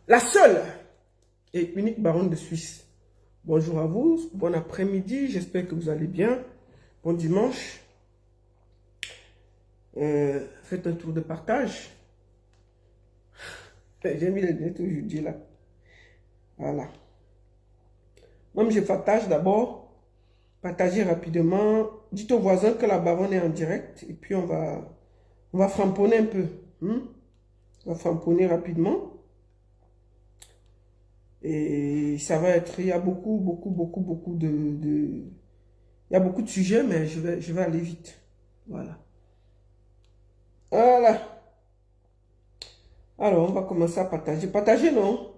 La seule et unique baronne de Suisse. Bonjour à vous, bon après-midi, j'espère que vous allez bien. Bon dimanche. Faites un tour de partage. J'ai mis les lunettes aujourd'hui là. Voilà. Moi, je partage d'abord. Partagez rapidement. Dites aux voisins que la baronne est en direct. Et puis on va framponner un peu. On va framponner rapidement. Et ça va être, il y a beaucoup de il y a beaucoup de sujets, mais je vais aller vite. Voilà. Voilà. Alors, on va commencer à partager. Partager, non?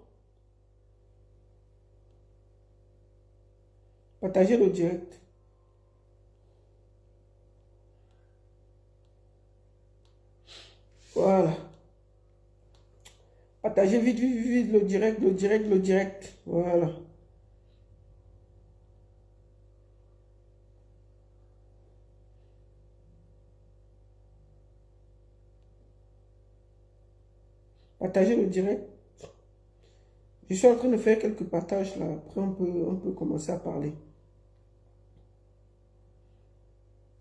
Partager le direct. Voilà. Partagez vite, vite, vite, le direct, le direct, le direct. Voilà. Partagez le direct. Je suis en train de faire quelques partages là. Après, on peut commencer à parler.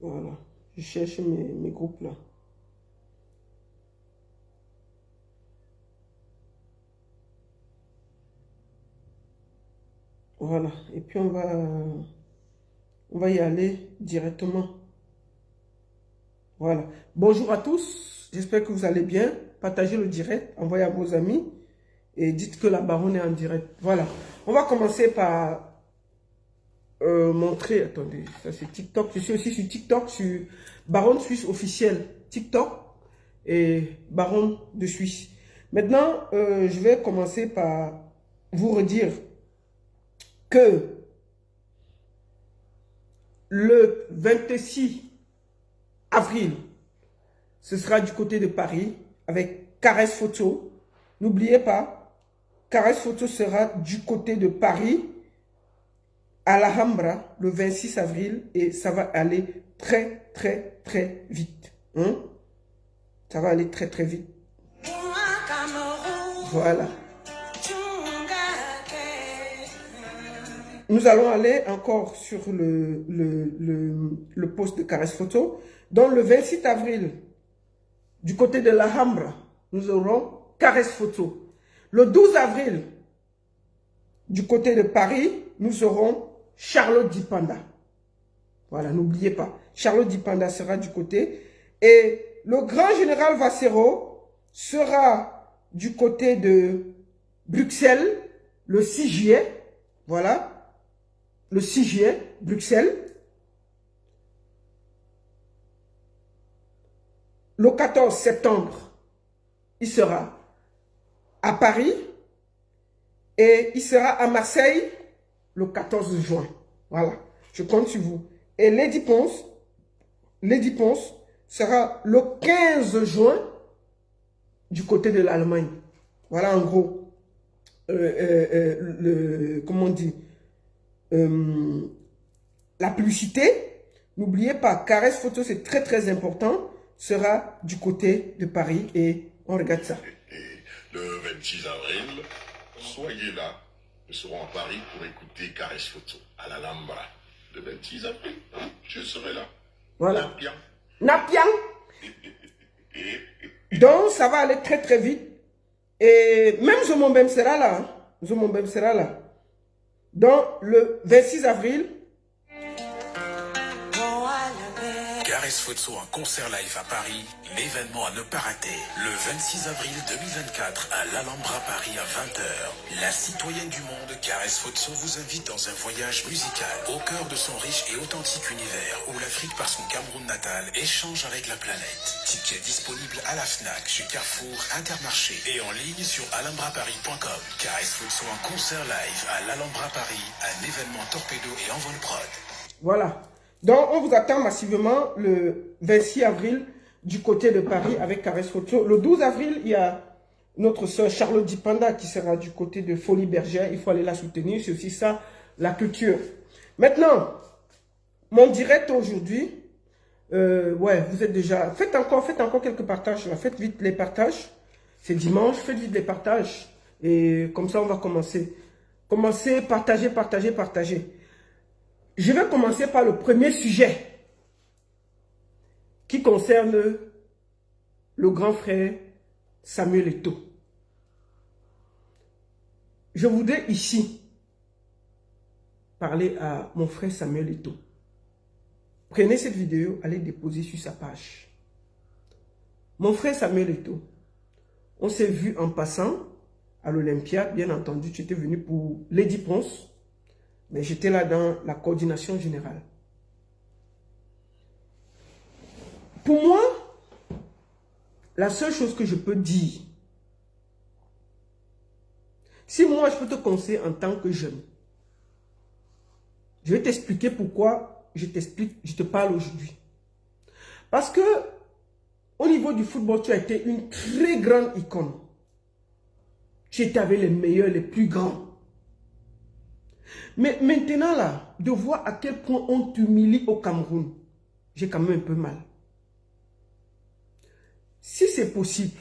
Voilà. Je cherche mes groupes là. Voilà. Et puis, on va y aller directement. Voilà. Bonjour à tous. J'espère que vous allez bien. Partagez le direct. Envoyez à vos amis. Et dites que la baronne est en direct. Voilà. On va commencer par montrer. Attendez, ça c'est TikTok. Je suis aussi sur TikTok, sur Baronne Suisse officielle. TikTok et Baronne de Suisse. Maintenant, je vais commencer par vous redire que le 26 avril, ce sera du côté de Paris avec Caresse Photo. N'oubliez pas, Caresse Photo sera du côté de Paris à l'Alhambra le 26 avril et ça va aller très vite. Ça va aller très vite. Voilà. Nous allons aller encore sur le post de Caresse Photo. Donc le 26 avril, du côté de l'Alhambra, nous aurons Caresse Photo. Le 12 avril, du côté de Paris, nous aurons Charlotte Dipanda. Voilà, n'oubliez pas. Charlotte Dipanda sera du côté. Et le grand général Vassero sera du côté de Bruxelles le 6 juillet. Voilà. Le 6 juillet, Bruxelles. Le 14 septembre, il sera à Paris. Et il sera à Marseille le 14 juin. Voilà, je compte sur vous. Et Lady Ponce sera le 15 juin du côté de l'Allemagne. Voilà en gros, comment on dit, la publicité. N'oubliez pas, Caresse Photo, c'est très important, sera du côté de Paris et on regarde ça. Le 26 avril, soyez là. Nous serons à Paris pour écouter Caresse Photo à l'Alhambra. Le 26 avril, je serai là. Voilà. Napian. Donc, ça va aller très vite. Et même Zomombem sera là. Zomombem sera là. Donc, le 26 avril. Caresse Photo en concert live à Paris, l'événement à ne pas rater. Le 26 avril 2024 à l'Alhambra Paris à 20h. La citoyenne du monde Caresse Photo vous invite dans un voyage musical au cœur de son riche et authentique univers où l'Afrique par son Cameroun natal échange avec la planète. Tickets disponibles à la Fnac, chez Carrefour, Intermarché et en ligne sur alhambraparis.com. Caresse Photo en concert live à l'Alhambra Paris, un événement torpedo et envol prod. Voilà. Donc, on vous attend massivement le 26 avril du côté de Paris avec Caresse Photo. Le 12 avril, il y a notre soeur Charlotte Dipanda qui sera du côté de Folie Bergère. Il faut aller la soutenir. C'est aussi ça, la culture. Maintenant, mon direct aujourd'hui, ouais, vous êtes déjà... Faites encore quelques partages là. Faites vite les partages. C'est dimanche, faites vite les partages. Et comme ça, on va commencer. Commencer, partager, partager, partager. Je vais commencer par le premier sujet qui concerne le grand frère Samuel Eto'o. Je voudrais ici parler à mon frère Samuel Eto'o. Prenez cette vidéo, allez déposer sur sa page. Mon frère Samuel Eto'o, on s'est vu en passant à l'Olympia. Bien entendu, tu étais venu pour Lady Prince, mais j'étais là dans la coordination générale. Pour moi, la seule chose que je peux dire, si moi je peux te conseiller en tant que jeune, je vais t'expliquer pourquoi je te parle aujourd'hui. Parce que au niveau du football, tu as été une très grande icône. Tu étais avec les meilleurs, les plus grands. Mais maintenant là, de voir à quel point on t'humilie au Cameroun, j'ai quand même un peu mal. Si c'est possible,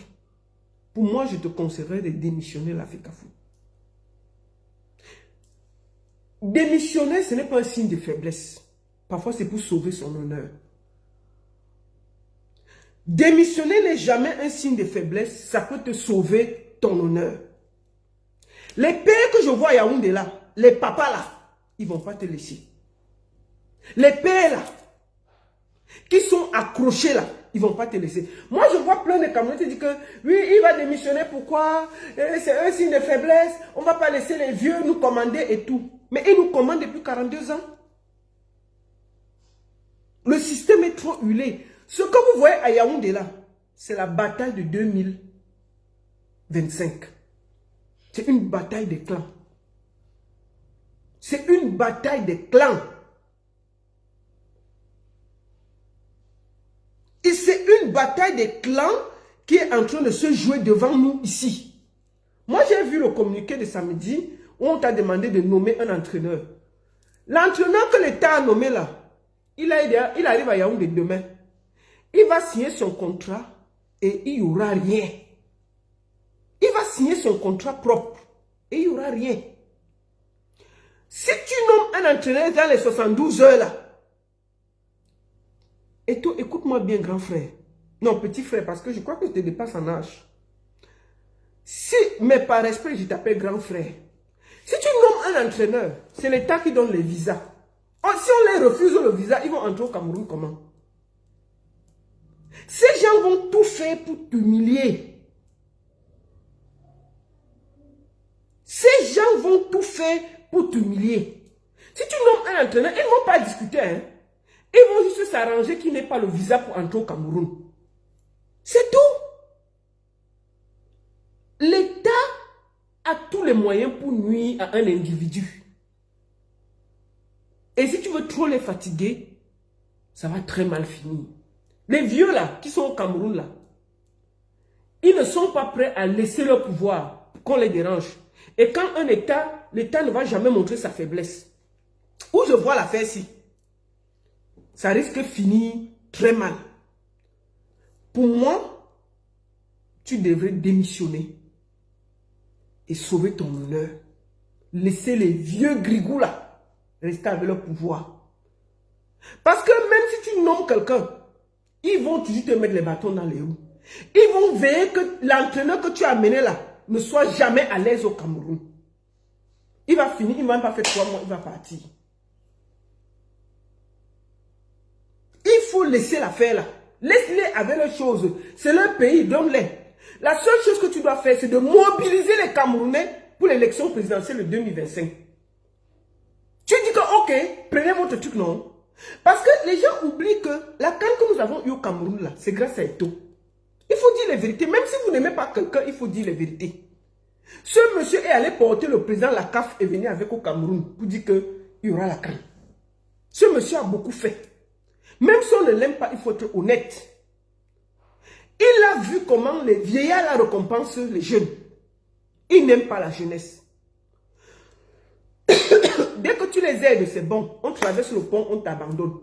pour moi, je te conseillerais de démissionner la FECAFOOT. Démissionner, ce n'est pas un signe de faiblesse. Parfois, c'est pour sauver son honneur. Démissionner n'est jamais un signe de faiblesse. Ça peut te sauver ton honneur. Les pères que je vois à Yaoundé là, les papas là, ils ne vont pas te laisser. Les pères là, qui sont accrochés là, ils ne vont pas te laisser. Moi, je vois plein de Camerounais qui disent que oui, il va démissionner. Pourquoi? C'est un signe de faiblesse. On ne va pas laisser les vieux nous commander et tout. Mais ils nous commandent depuis 42 ans. Le système est trop huilé. Ce que vous voyez à Yaoundé là, c'est la bataille de 2025. C'est une bataille des clans. C'est une bataille des clans. Et c'est une bataille des clans qui est en train de se jouer devant nous ici. Moi, j'ai vu le communiqué de samedi où on t'a demandé de nommer un entraîneur. L'entraîneur que l'État a nommé là, il arrive à Yaoundé demain. Il va signer son contrat et il n'y aura rien. Il va signer son contrat propre et il n'y aura rien. Si tu nommes un entraîneur dans les 72 heures là, et toi, écoute-moi bien, grand frère. Non, petit frère, parce que je crois que je te dépasse en âge. Mais par respect, je t'appelle grand frère. Si tu nommes un entraîneur, c'est l'État qui donne les visas. Si on les refuse le visa, ils vont entrer au Cameroun comment? Ces gens vont tout faire pour t'humilier. Ces gens vont tout faire pour t'humilier. Si tu nommes un entraîneur, ils ne vont pas discuter. Hein? Ils vont juste s'arranger qu'il n'ait pas le visa pour entrer au Cameroun. C'est tout. L'État a tous les moyens pour nuire à un individu. Et si tu veux trop les fatiguer, ça va très mal finir. Les vieux là, qui sont au Cameroun là, ils ne sont pas prêts à laisser leur pouvoir qu'on les dérange. Et quand un État, l'État ne va jamais montrer sa faiblesse. Où je vois l'affaire ici, ça risque de finir très mal. Pour moi, tu devrais démissionner et sauver ton honneur. Laisser les vieux grigous là rester avec leur pouvoir. Parce que même si tu nommes quelqu'un, ils vont toujours te mettre les bâtons dans les roues. Ils vont veiller que l'entraîneur que tu as amené là ne soit jamais à l'aise au Cameroun. Il va finir, il ne va même pas faire 3 mois, il va partir. Il faut laisser l'affaire là. Laisse-les avec les choses. C'est leur pays, donne-les. La seule chose que tu dois faire, c'est de mobiliser les Camerounais pour l'élection présidentielle de 2025. Tu dis que, ok, prenez votre truc, non? Parce que les gens oublient que la canne que nous avons eue au Cameroun, là, c'est grâce à Eto'o. Il faut dire les vérités. Même si vous n'aimez pas quelqu'un, il faut dire les vérités. Ce monsieur est allé porter le président la CAF et venir avec au Cameroun pour dire qu'il y aura la canne. Ce monsieur a beaucoup fait. Même si on ne l'aime pas, il faut être honnête. Il a vu comment les vieillards la récompensent les jeunes. Ils n'aiment pas la jeunesse. Dès que tu les aides, c'est bon. On traverse le pont, on t'abandonne.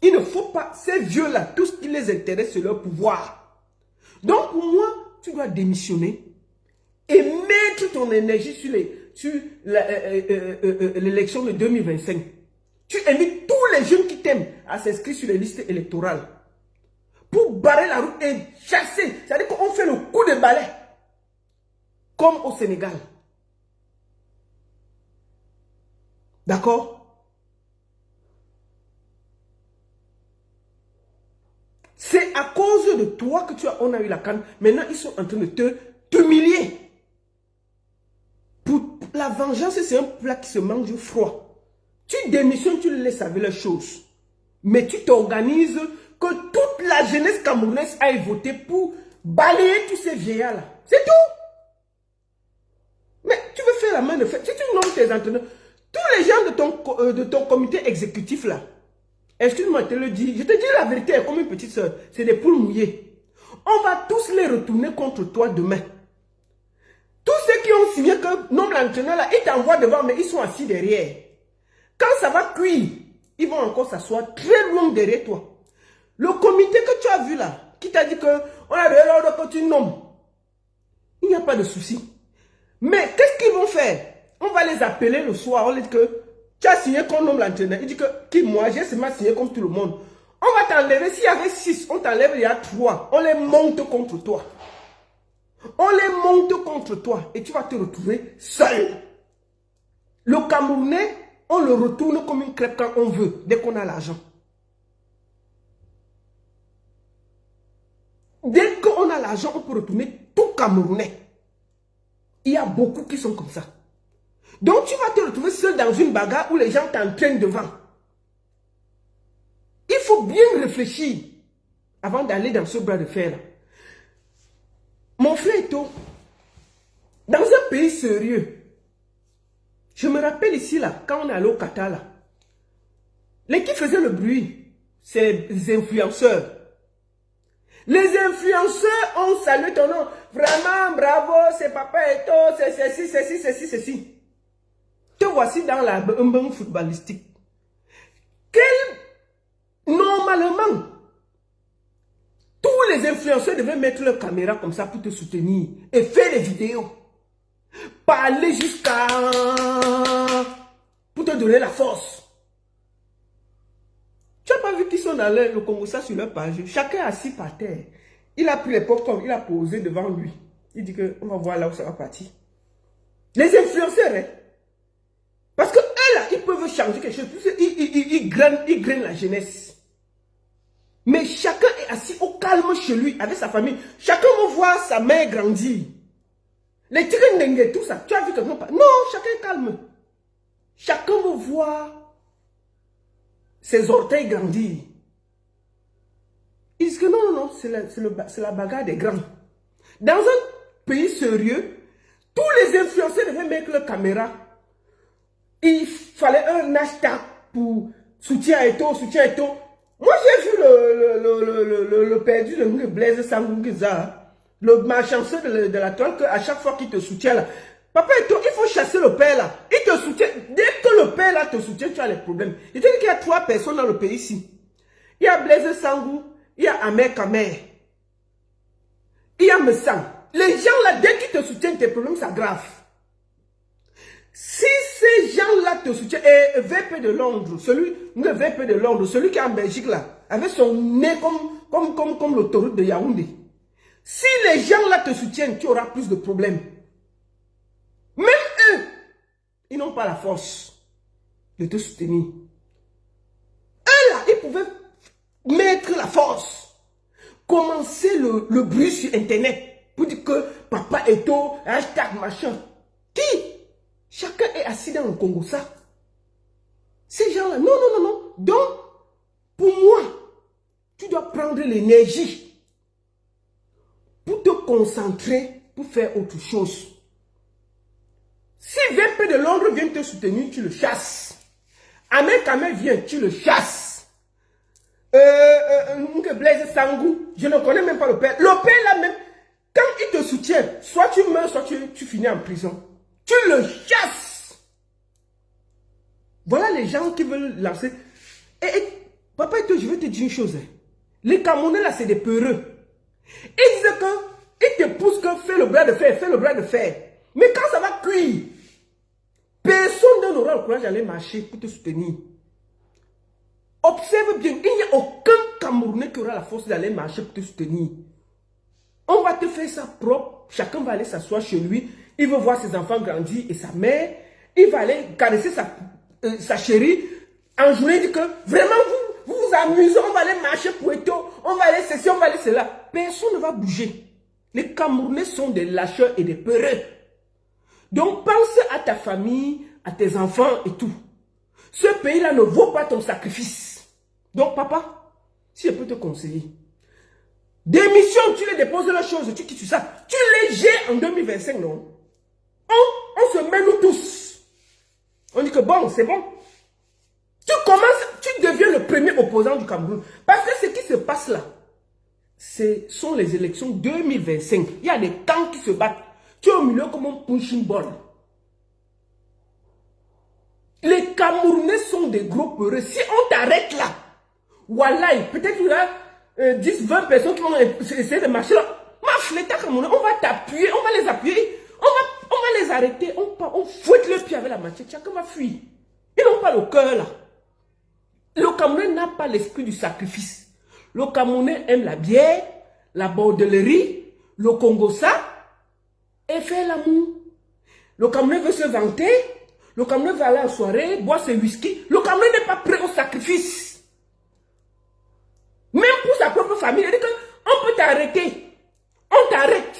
Il ne faut pas, ces vieux-là, tout ce qui les intéresse, c'est leur pouvoir. Donc pour moi, tu dois démissionner et mettre ton énergie sur l'élection de 2025. Tu invites tous les jeunes qui t'aiment à s'inscrire sur les listes électorales pour barrer la route et chasser. C'est-à-dire qu'on fait le coup de balai comme au Sénégal. D'accord? C'est à cause de toi que on a eu la canne. Maintenant, ils sont en train de t'humilier. La vengeance, c'est un plat qui se mange froid. Tu démissionnes, tu laisses avec les choses. Mais tu t'organises que toute la jeunesse camerounaise aille voter pour balayer tous ces vieillards-là. C'est tout. Mais tu veux faire la main de fer. Si tu nommes tes entraîneurs, tous les gens de ton comité exécutif là, excuse-moi, je te le dis, je te dis la vérité comme une petite soeur, c'est des poules mouillées. On va tous les retourner contre toi demain. Tous ceux qui ont signé que nombre l'entraîneur là, ils t'envoient devant, mais ils sont assis derrière. Quand ça va cuire, ils vont encore s'asseoir très loin derrière toi. Le comité que tu as vu là, qui t'a dit que on a de l'ordre que tu nommes, il n'y a pas de souci. Mais qu'est-ce qu'ils vont faire? On va les appeler le soir, on leur dit que tu as signé qu'on nomme l'entraîneur. Il dit que qui moi, j'ai seulement signé comme tout le monde. On va t'enlever, s'il y avait 6, on t'enlève, il y a 3. On les monte contre toi. On les monte contre toi et tu vas te retrouver seul. Le Camerounais, on le retourne comme une crêpe quand on veut, dès qu'on a l'argent. Dès qu'on a l'argent, on peut retourner tout Camerounais. Il y a beaucoup qui sont comme ça. Donc tu vas te retrouver seul dans une bagarre où les gens t'entraînent devant. Il faut bien réfléchir avant d'aller dans ce bras de fer. Mon frère Eto, dans un pays sérieux, je me rappelle ici, là, quand on est allé au Qatar, là, les qui faisaient le bruit, c'est les influenceurs. Les influenceurs ont salué ton nom. Vraiment, bravo, c'est Papa Eto, c'est ceci, ceci, ceci, ceci. Te voici dans la bang footballistique. Normalement, tous les influenceurs devaient mettre leur caméra comme ça pour te soutenir et faire des vidéos. Parler jusqu'à... pour te donner la force. Tu n'as pas vu qu'ils sont dans le Congo, ça sur leur page. Chacun assis par terre. Il a pris les popcorn, il a posé devant lui. Il dit que on va voir là où ça va partir. Les influenceurs, hein. Parce que eux là, ils peuvent changer quelque chose. Ils grainent la jeunesse. Mais chacun est assis au calme chez lui, avec sa famille. Chacun veut voir sa mère grandir. Les tigres tout ça. Tu as vu quelqu'un pas? Non, chacun est calme. Chacun veut voir ses orteils grandir. Ils disent que non, non, non, c'est la bagarre des grands. Dans un pays sérieux, tous les influenceurs devaient mettre leur caméra. Il fallait un hashtag pour soutien à Eto, soutien à Eto. Moi, j'ai vu le perdu de Blaise Sangungiza, le malchanceux de la toile, qu'à chaque fois qu'il te soutient là, Papa Eto, il faut chasser le père là. Il te soutient. Dès que le père là te soutient, tu as les problèmes. Je te dis qu'il y a 3 personnes dans le pays ici. Il y a Blaise Sangou, il y a Amer Kamer, il y a Messang. Les gens là, dès qu'ils te soutiennent, tes problèmes s'aggravent. Si ces gens-là te soutiennent, et VP de Londres, le VP de Londres, celui qui est en Belgique là, avec son nez comme l'autoroute de Yaoundé. Si les gens là te soutiennent, tu auras plus de problèmes. Même eux, ils n'ont pas la force de te soutenir. Eux là, ils pouvaient mettre la force. Commencer le bruit sur Internet pour dire que Papa Eto, hashtag machin. Qui? Chacun est assis dans le Congo, ça. Ces gens-là, non, non, non, non. Donc, pour moi, tu dois prendre l'énergie pour te concentrer, pour faire autre chose. Si VP de Londres vient te soutenir, tu le chasses. Amer Kamer vient, tu le chasses. Blaise Sangou, je ne connais même pas le père. Le père là même, quand il te soutient, soit tu meurs, soit tu finis en prison. Tu le chasses. Voilà les gens qui veulent lancer. Et Papa Eto, je vais te dire une chose. Les Camerounais là, c'est des peureux. Ils disent que il te pousse que fais le bras de fer, fais le bras de fer. Mais quand ça va cuire, personne n'aura le courage d'aller marcher pour te soutenir. Observe bien, il n'y a aucun Camerounais qui aura la force d'aller marcher pour te soutenir. On va te faire ça propre, chacun va aller s'asseoir chez lui, il veut voir ses enfants grandir et sa mère, il va aller caresser sa chérie, en journée, il dit que vraiment vous vous amusez, on va aller marcher pour Eto, on va aller ceci, on va aller cela. Personne ne va bouger. Les Camerounais sont des lâcheurs et des peureux. Donc pense à ta famille, à tes enfants et tout. Ce pays-là ne vaut pas ton sacrifice. Donc papa, si je peux te conseiller, démission, tu les déposes la chose, tu quittes ça. Tu les jettes en 2025, non? On se met nous tous. On dit que bon, c'est bon. Tu deviens le premier opposant du Cameroun. Parce que ce qui se passe là, ce sont les élections 2025. Il y a des camps qui se battent. Tu es au milieu comme un punching ball. Les Camerounais sont des gros peureux. Si on t'arrête là, voilà, peut-être qu'il y a 10, 20 personnes qui vont essayer de marcher là. L'État camerounais, on va t'appuyer, on va les appuyer, on va les arrêter, on fouette le pied avec la machette, chacun va fuir. Ils n'ont pas le cœur là. Le Camerounais n'a pas l'esprit du sacrifice. Le Camerounais aime la bière, la bordellerie, le Congo-ça et faire l'amour. Le Camerounais veut se vanter, le Camerounais va aller en soirée, boire ses whisky. Le Camerounais n'est pas prêt au sacrifice. Même pour sa propre famille, il dit qu'on peut t'arrêter. On t'arrête.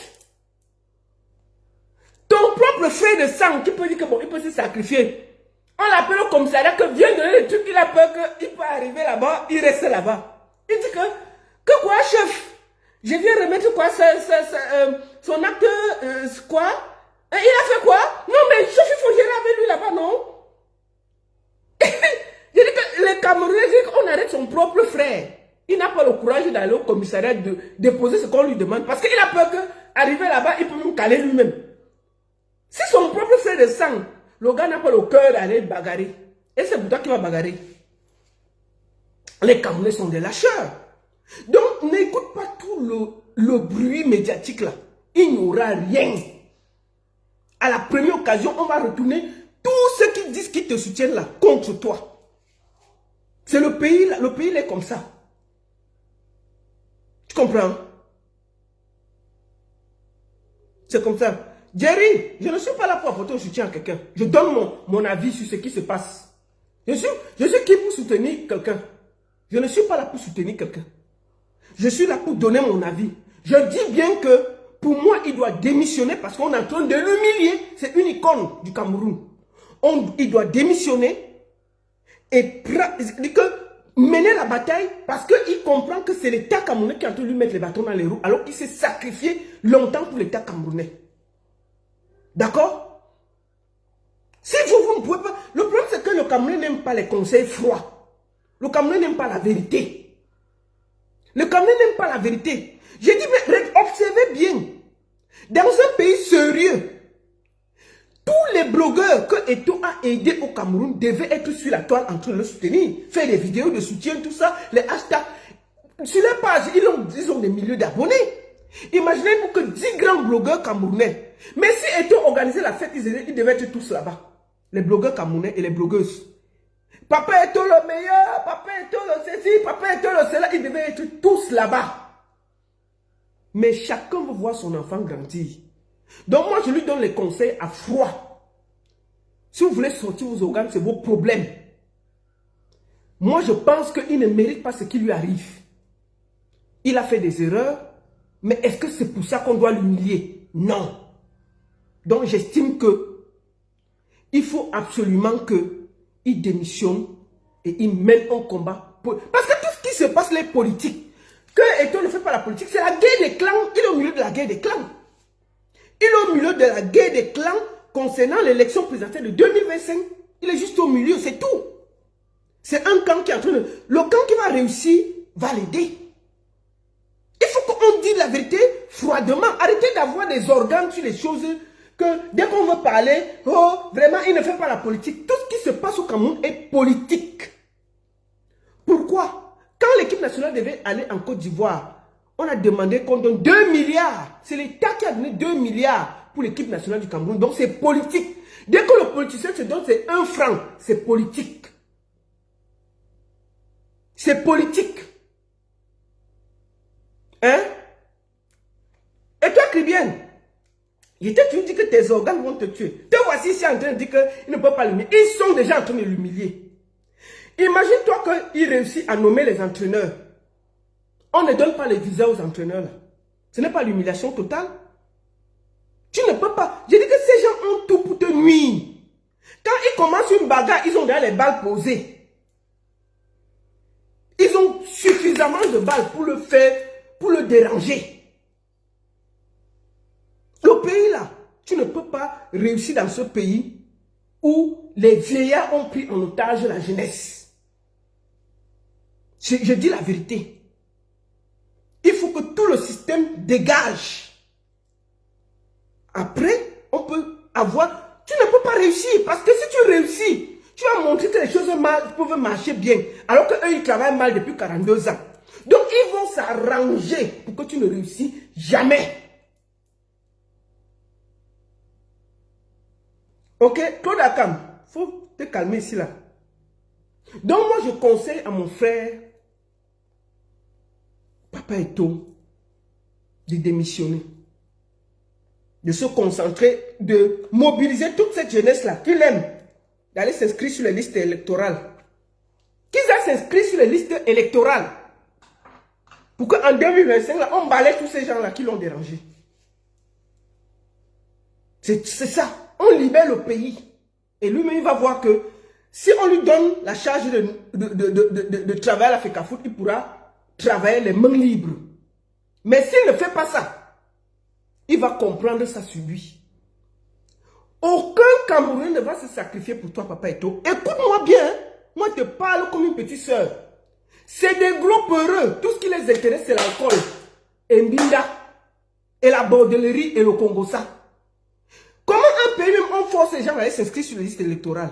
Ton propre frère de sang qui peut dire que bon, il peut se sacrifier. On l'appelle au commissariat que vient donner le truc, il a peur qu'il peut arriver là-bas, il reste là-bas. Il dit que quoi, chef? Je viens remettre quoi, son acte, quoi? Il a fait quoi? Non, mais chef, il faut gérer avec lui là-bas, non? Je dis que les Camerounais disent qu'on arrête son propre frère. Il n'a pas le courage d'aller au commissariat de déposer ce qu'on lui demande parce qu'il a peur qu'arriver là-bas, il peut même caler lui-même. Si son propre frère de sang, le gars n'a pas le cœur d'aller bagarrer. Et c'est pour toi qui va bagarrer. Les Camerounais sont des lâcheurs. Donc, n'écoute pas tout le bruit médiatique là. Il n'y aura rien. À la première occasion, on va retourner tous ceux qui disent qu'ils te soutiennent là contre toi. C'est le pays là. Le pays il est comme ça. Tu comprends? C'est comme ça. Jerry, je ne suis pas là pour apporter un soutien à quelqu'un. Je donne mon avis sur ce qui se passe. Je suis qui pour soutenir quelqu'un? Je ne suis pas là pour soutenir quelqu'un. Je suis là pour donner mon avis. Je dis bien que pour moi, il doit démissionner parce qu'on est en train de l'humilier. C'est une icône du Cameroun. Il doit démissionner et mener la bataille parce qu'il comprend que c'est l'État camerounais qui est en train de lui mettre les bâtons dans les roues alors qu'il s'est sacrifié longtemps pour l'État camerounais. D'accord? Si vous ne pouvez pas... Le problème, c'est que le Camerounais n'aime pas les conseils froids. Le Camerounais n'aime pas la vérité. Le Camerounais n'aime pas la vérité. J'ai dit, mais observez bien. Dans un pays sérieux, tous les blogueurs que Eto a aidés au Cameroun devaient être sur la toile en train de le soutenir. Faire des vidéos de soutien, tout ça, les hashtags. Sur leur page, ils ont des milliers d'abonnés. Imaginez-vous que 10 grands blogueurs camerounais. Mais si Eto organisait la fête, ils devaient être tous là-bas. Les blogueurs camerounais et les blogueuses. Papa Eto le meilleur, papa Eto le ceci, papa Eto le cela, ils devaient être tous là-bas. Mais chacun veut voir son enfant grandir. Donc moi, je lui donne les conseils à froid. Si vous voulez sortir vos organes, c'est vos problèmes. Moi, je pense qu'il ne mérite pas ce qui lui arrive. Il a fait des erreurs, mais est-ce que c'est pour ça qu'on doit l'humilier? Non. Donc j'estime que il faut absolument qu'il démissionne et il mène un combat. Parce que tout ce qui se passe, les politiques, que Eto ne fait pas la politique, c'est la guerre des clans. Il est au milieu de la guerre des clans. Il est au milieu de la guerre des clans concernant l'élection présidentielle de 2025. Il est juste au milieu, c'est tout. C'est un camp qui est en train de... Le camp qui va réussir va l'aider. Il faut qu'on dise la vérité froidement. Arrêtez d'avoir des organes sur les choses que dès qu'on veut parler, oh, vraiment, il ne fait pas la politique. Tout ce qui se passe au Cameroun est politique. Pourquoi? Quand l'équipe nationale devait aller en Côte d'Ivoire on a demandé qu'on donne 2 milliards. C'est l'État qui a donné 2 milliards pour l'équipe nationale du Cameroun. Donc c'est politique. Dès que le politicien se donne, c'est 1 franc. C'est politique. C'est politique. Hein? Et toi, Cribienne, tu me dis que tes organes vont te tuer. Te voici ici en train de dire qu'ils ne peuvent pas l'humilier. Ils sont déjà en train de l'humilier. Imagine-toi qu'il réussit à nommer les entraîneurs. On ne donne pas les visas aux entraîneurs. Là. Ce n'est pas l'humiliation totale. Tu ne peux pas. Je dis que ces gens ont tout pour te nuire. Quand ils commencent une bagarre, ils ont déjà les balles posées. Ils ont suffisamment de balles pour le faire, pour le déranger. Le pays là, tu ne peux pas réussir dans ce pays où les vieillards ont pris en otage la jeunesse. Je dis la vérité. Il faut que tout le système dégage. Après, on peut avoir... Tu ne peux pas réussir parce que si tu réussis, tu vas montrer que les choses peuvent marcher bien. Alors qu'eux, ils travaillent mal depuis 42 ans. Donc, ils vont s'arranger pour que tu ne réussis jamais. Ok, Claude Akam, il faut te calmer ici là. Donc, moi, je conseille à mon frère Papa Eto'o de démissionner, de se concentrer, de mobiliser toute cette jeunesse-là qu'il aime, d'aller s'inscrire sur les listes électorales. Qu'ils aillent s'inscrire sur les listes électorales pour qu'en 2025, là, on balaye tous ces gens-là qui l'ont dérangé. C'est ça, on libère le pays. Et lui-même, il va voir que si on lui donne la charge de travail à la FECAFOOT, il pourra travailler les mains libres. Mais s'il ne fait pas ça, il va comprendre ça sur lui. Aucun Camerounais ne va se sacrifier pour toi, Papa Eto'o. Écoute-moi bien, hein? Moi je te parle comme une petite soeur. C'est des gros peureux. Tout ce qui les intéresse, c'est l'alcool, et Mbinda, et la bordellerie, et le Congossa. Comment un pays, même on force les gens à aller s'inscrire sur les listes électorales?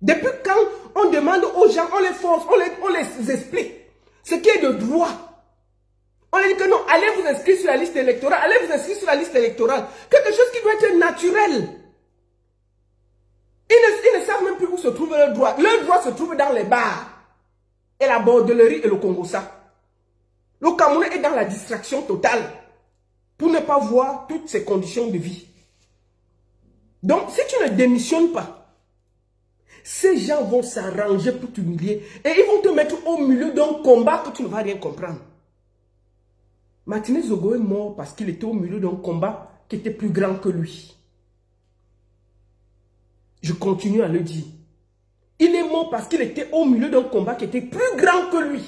Depuis quand on demande aux gens, on les force, on les explique ce qui est de droit. On leur dit que non, allez vous inscrire sur la liste électorale, allez vous inscrire sur la liste électorale. Quelque chose qui doit être naturel. Ils ne savent même plus où se trouve leur droit. Leur droit se trouve dans les bars, et la bordellerie et le Congossa. Le Cameroun est dans la distraction totale pour ne pas voir toutes ces conditions de vie. Donc, si tu ne démissionnes pas, ces gens vont s'arranger pour t'humilier et ils vont te mettre au milieu d'un combat que tu ne vas rien comprendre. Martinez Zogo est mort parce qu'il était au milieu d'un combat qui était plus grand que lui. Je continue à le dire. Il est mort parce qu'il était au milieu d'un combat qui était plus grand que lui.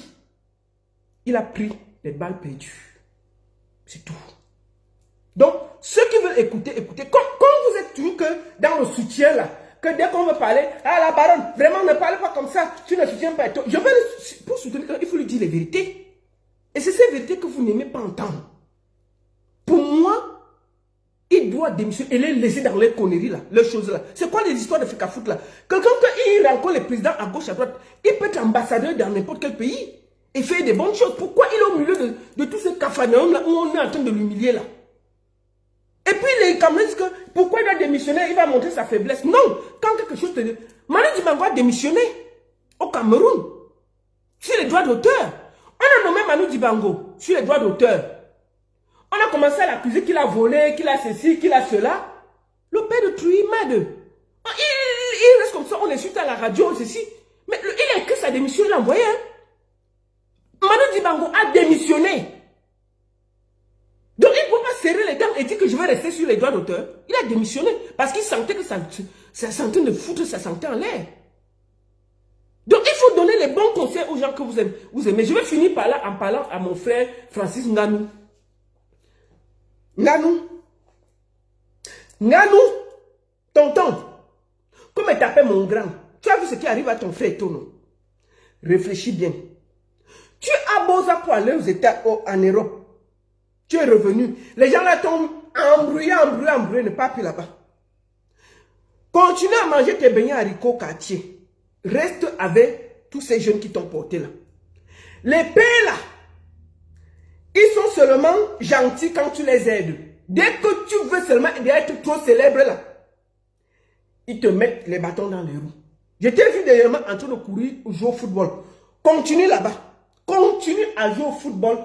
Il a pris les balles perdues. C'est tout. Donc, ceux qui veulent écouter, écoutez. Comme vous êtes toujours que dans le soutien là, que dès qu'on veut parler, ah la baronne, vraiment ne parle pas comme ça, tu ne soutiens pas. Je vais pour soutenir, il faut lui dire les vérités. Et c'est ces vérités que vous n'aimez pas entendre. Pour moi, il doit démissionner et les laisser dans les conneries là, les choses là. C'est quoi les histoires de FECAFOOT là? Quelqu'un qui rencontre les présidents à gauche, à droite, il peut être ambassadeur dans n'importe quel pays et faire des bonnes choses. Pourquoi il est au milieu de tous ces capharnaüm là où on est en train de l'humilier là? Et puis les Camerounais disent que pourquoi il doit démissionner, il va montrer sa faiblesse. Non, quand quelque chose te dit, Manu Dibango a démissionné au Cameroun sur les droits d'auteur. On a nommé Manu Dibango sur les droits d'auteur. On a commencé à l'accuser qu'il a volé, qu'il a ceci, qu'il a cela. Le père de Truimade. Il reste comme ça, on insulte à la radio, ceci. Mais il a écrit sa démission, il l'a envoyé. Hein? Manu Dibango a démissionné. Donc il ne peut pas serrer les dents et dire que je vais rester sur les droits d'auteur. Il a démissionné parce qu'il sentait que ça sentait de foutre sa santé en l'air. Donc il faut donner les bons conseils aux gens que vous aimez. Je vais finir par là en parlant à mon frère Francis Nganou. Nganou, tonton, comme il t'appelle mon grand, tu as vu ce qui arrive à ton frère Eto'o, non? Réfléchis bien. Tu as beau ça pour aller aux États, en Europe. Tu es revenu. Les gens là t'ont embrouillé, ne pas plus là-bas. Continue à manger tes beignets haricots quartier. Reste avec tous ces jeunes qui t'ont porté là. Les pères là, ils sont seulement gentils quand tu les aides. Dès que tu veux seulement être trop célèbre là, ils te mettent les bâtons dans les roues. Je t'ai vu dernièrement en train de courir jouer au football. Continue là-bas. Continue à jouer au football.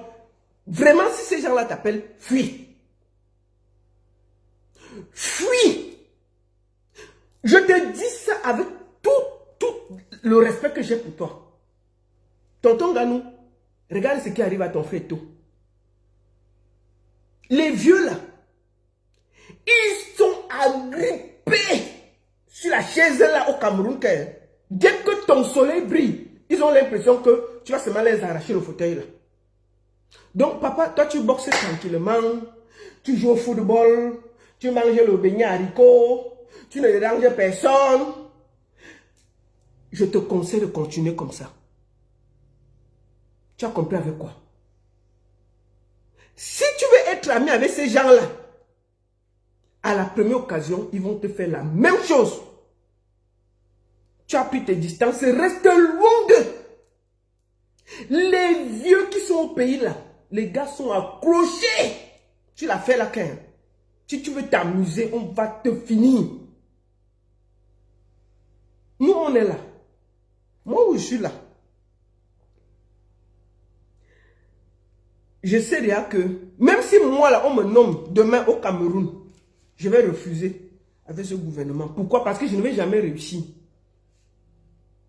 Vraiment, si ces gens-là t'appellent, fuis. Fuis. Je te dis ça avec tout le respect que j'ai pour toi. Tonton Ganou, regarde ce qui arrive à ton frère Eto. Les vieux là, ils sont agrippés sur la chaise là au Cameroun. Dès que ton soleil brille, ils ont l'impression que tu vas seulement les arracher le fauteuil là. Donc papa, toi tu boxes tranquillement, tu joues au football, tu manges le beignet haricot, tu ne déranges personne. Je te conseille de continuer comme ça. Tu as compris avec quoi? Si tu veux être ami avec ces gens-là, à la première occasion, ils vont te faire la même chose. Tu as pris tes distances, reste loin d'eux. Les vieux qui sont au pays là, les gars sont accrochés. Tu l'as fait là quand même. Si tu veux t'amuser, on va te finir. Nous, on est là. Moi, je suis là. Je sais déjà que, même si moi, là, on me nomme demain au Cameroun, je vais refuser avec ce gouvernement. Pourquoi? Parce que je ne vais jamais réussir.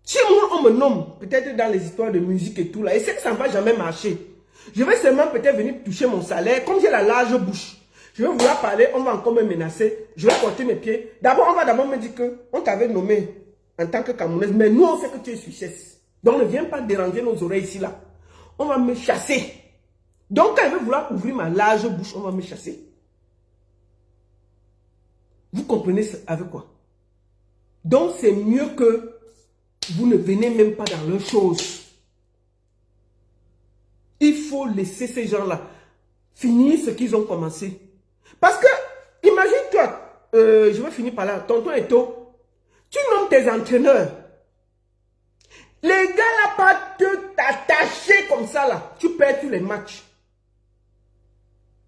Si moi, on me nomme, peut-être dans les histoires de musique et tout là, et c'est que ça ne va jamais marcher. Je vais seulement peut-être venir toucher mon salaire, comme j'ai la large bouche. Je vais vouloir parler, on va encore me menacer, je vais porter mes pieds. D'abord, on va d'abord me dire qu'on t'avait nommé en tant que Camerounaise, mais nous, on sait que tu es Suissesse. Donc, ne viens pas déranger nos oreilles ici là. On va me chasser. Donc, quand elle veut vouloir ouvrir ma large bouche, on va me chasser. Vous comprenez avec quoi? Donc, c'est mieux que vous ne venez même pas dans leurs choses. Il faut laisser ces gens-là finir ce qu'ils ont commencé. Parce que, imagine-toi, je vais finir par là, tonton Eto, tu nommes tes entraîneurs. Les gars là, pas t'attacher comme ça là, tu perds tous les matchs.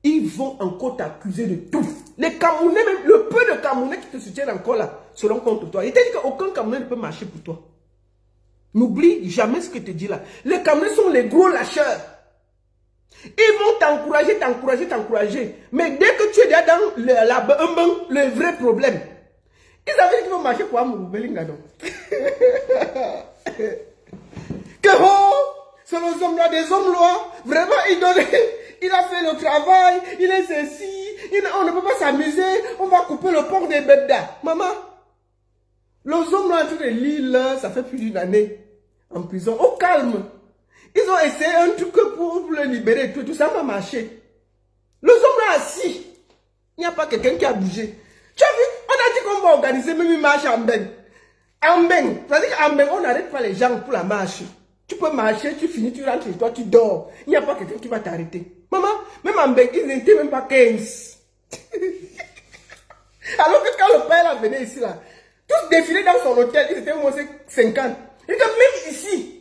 Ils vont encore t'accuser de tout. Les Camerounais, même le peu de Camerounais qui te soutiennent encore là, seront contre toi. Il t'a dit qu'aucun Camerounais ne peut marcher pour toi. N'oublie jamais ce que je te dis là. Les Camerounais sont les gros lâcheurs. Ils vont t'encourager, t'encourager, t'encourager. Mais dès que tu es déjà dans le vrai problème, ils avaient dit qu'ils vont marcher pour Amourou Belingado. Que oh, c'est les hommes là, des hommes là. Vraiment, il a fait le travail, il est ceci, on ne peut pas s'amuser, on va couper le port des Bedda. Maman, les hommes là entre l'île, ça fait plus d'une année en prison, au calme. Ils ont essayé un truc pour le libérer, tout ça va marcher. Les hommes là assis, il n'y a pas quelqu'un qui a bougé. Tu as vu, on a dit qu'on va organiser même une marche en Beng. En Beng, c'est-à-dire qu'en Beng, on n'arrête pas les gens pour la marche. Tu peux marcher, tu finis, tu rentres chez toi, tu dors. Il n'y a pas quelqu'un qui va t'arrêter. Maman, même en Beng, ils n'étaient même pas 15. Alors que quand le père venait ici, là, tous défilaient dans son hôtel, ils étaient au moins 50. Et que même ici,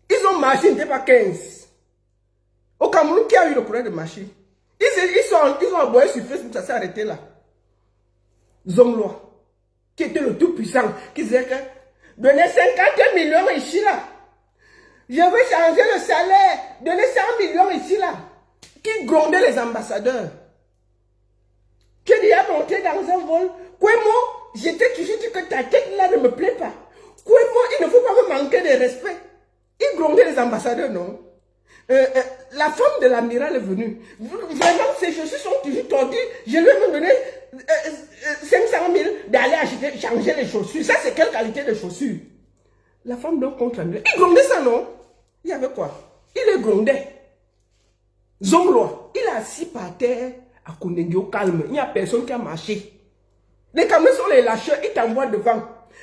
ils ont marché, ils n'étaient pas 15. Au Cameroun, qui a eu le courage de marcher? Ils ont aboyé sur Facebook, ça s'est arrêté là. Zomlois, qui était le tout puissant, qui disait que donnez 50 millions ici là. Je vais changer le salaire. Donnez 100 millions ici là. Qui grondait les ambassadeurs. Qui dit à monter dans un vol. Kwemo, j'étais toujours dit que ta tête là ne me plaît pas. Kwemo, il ne faut pas me manquer de respect. Il grondait les ambassadeurs, non? La femme de l'amiral est venue. Vraiment, ses chaussures sont toujours tordues. Je lui ai même donné 500 000 d'aller acheter, changer les chaussures. Ça, c'est quelle qualité de chaussures? La femme d'un contre-amiral. Il grondait ça, non? Il y avait quoi? Il les grondait. Zomlois, il est assis par terre à Kounéndi au calme. Il n'y a personne qui a marché. Les Camerounais sont les lâcheurs. Ils t'envoient devant.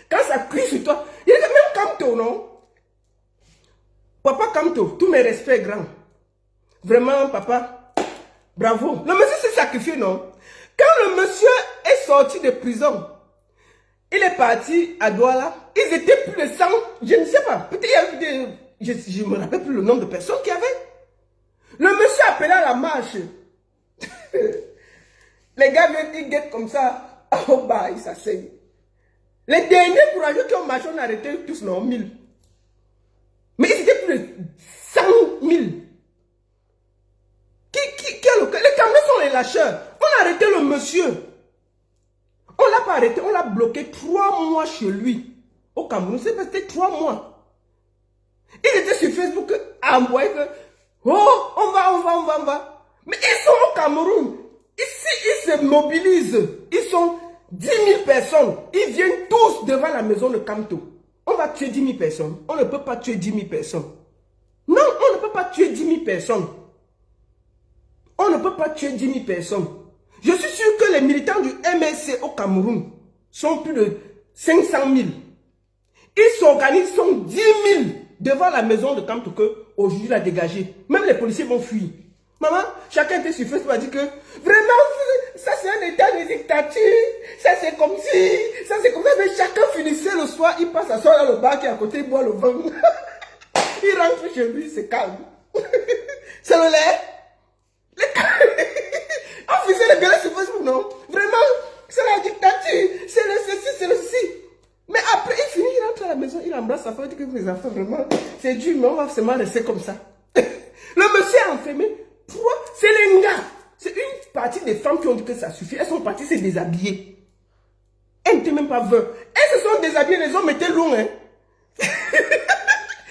Quand ça crie sur toi, il y a même Kamto, non? Papa Kamto, tous mes respects grands. Vraiment, papa, bravo. Le monsieur s'est sacrifié, non? Quand le monsieur est sorti de prison, il est parti à Douala. Ils étaient plus de 100, je ne sais pas. Peut-être il y avait je ne me rappelle plus le nombre de personnes qu'il y avait. Le monsieur la marche. Les gars viennent, ils guettent comme ça. Oh bah, ils s'asseyent. Les derniers courageux qui ont marché, on a arrêté tous, non, 1000. Mais ils étaient plus de 100 000. Les Camerounais sont les lâcheurs. On a arrêté le monsieur. On ne l'a pas arrêté, on l'a bloqué 3 mois chez lui. Au Cameroun, c'était 3 mois. Il était sur Facebook à envoyer que, oh, on va. Mais ils sont au Cameroun. Ici, ils se mobilisent. Ils sont 10 000 personnes. Ils viennent tous devant la maison de Kamto. On va tuer 10 000 personnes. On ne peut pas tuer 10 000 personnes. Non, on ne peut pas tuer 10 000 personnes. On ne peut pas tuer 10 000 personnes. Je suis sûr que les militants du MSC au Cameroun sont plus de 500 000. Ils s'organisent, sont 10 000 devant la maison de Kamto que aujourd'hui il a dégagé. Même les policiers vont fuir. Maman, chacun était sur Facebook a dit que vraiment, ça c'est un état de dictature, ça c'est comme si, ça c'est comme ça, mais chacun finissait le soir, il passe à soir dans le bar qui est à côté, il boit le vin. Il rentre chez lui, c'est calme. C'est le lait. On faisait les gars sur Facebook, non? Vraiment, c'est la dictature, c'est le ceci, c'est le ceci. Mais après, il finit, il rentre à la maison, il embrasse sa femme, il dit que mes enfants, vraiment, c'est dur, mais on va seulement rester comme ça. Le monsieur a enfermé 3, c'est les gars. C'est une partie des femmes qui ont dit que ça suffit. Elles sont parties se déshabiller. Elles n'étaient même pas veuves. Elles se sont déshabillées, les hommes étaient loin. Hein.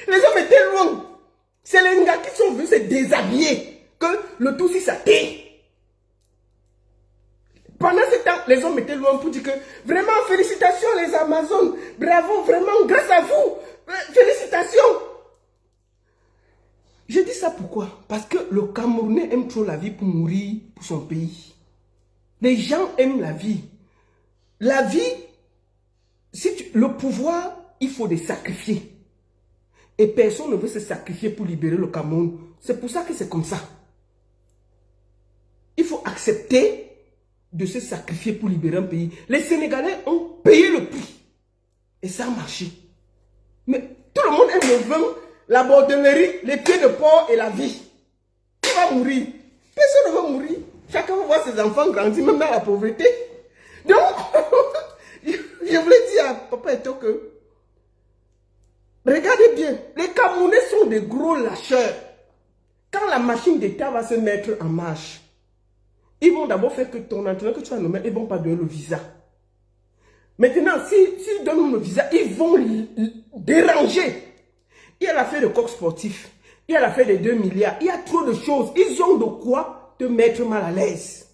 Les hommes étaient loin. C'est les gars qui sont venus se déshabiller. Que le tout si ça tait. Pendant ce temps, les hommes étaient loin pour dire que vraiment, félicitations les Amazones. Bravo, vraiment, grâce à vous. Félicitations. Je dis ça pourquoi? Parce que le Camerounais aime trop la vie pour mourir pour son pays. Les gens aiment la vie. La vie, le pouvoir, il faut les sacrifier. Et personne ne veut se sacrifier pour libérer le Cameroun. C'est pour ça que c'est comme ça. Il faut accepter de se sacrifier pour libérer un pays. Les Sénégalais ont payé le prix. Et ça a marché. Mais tout le monde aime le vin, la bordellerie, les pieds de porc et la vie. Qui va mourir? Personne ne va mourir. Chacun va voir ses enfants grandir, même dans la pauvreté. Donc, je voulais dire à Papa Eto que, regardez bien, les Camerounais sont des gros lâcheurs. Quand la machine d'État va se mettre en marche, ils vont d'abord faire que ton entraîneur que tu vas nommer, ils ne vont pas donner le visa. Maintenant, s'ils donnent le visa, ils vont déranger. Il y a l'affaire de coq sportif. Il y a l'affaire des 2 milliards. Il y a trop de choses. Ils ont de quoi te mettre mal à l'aise.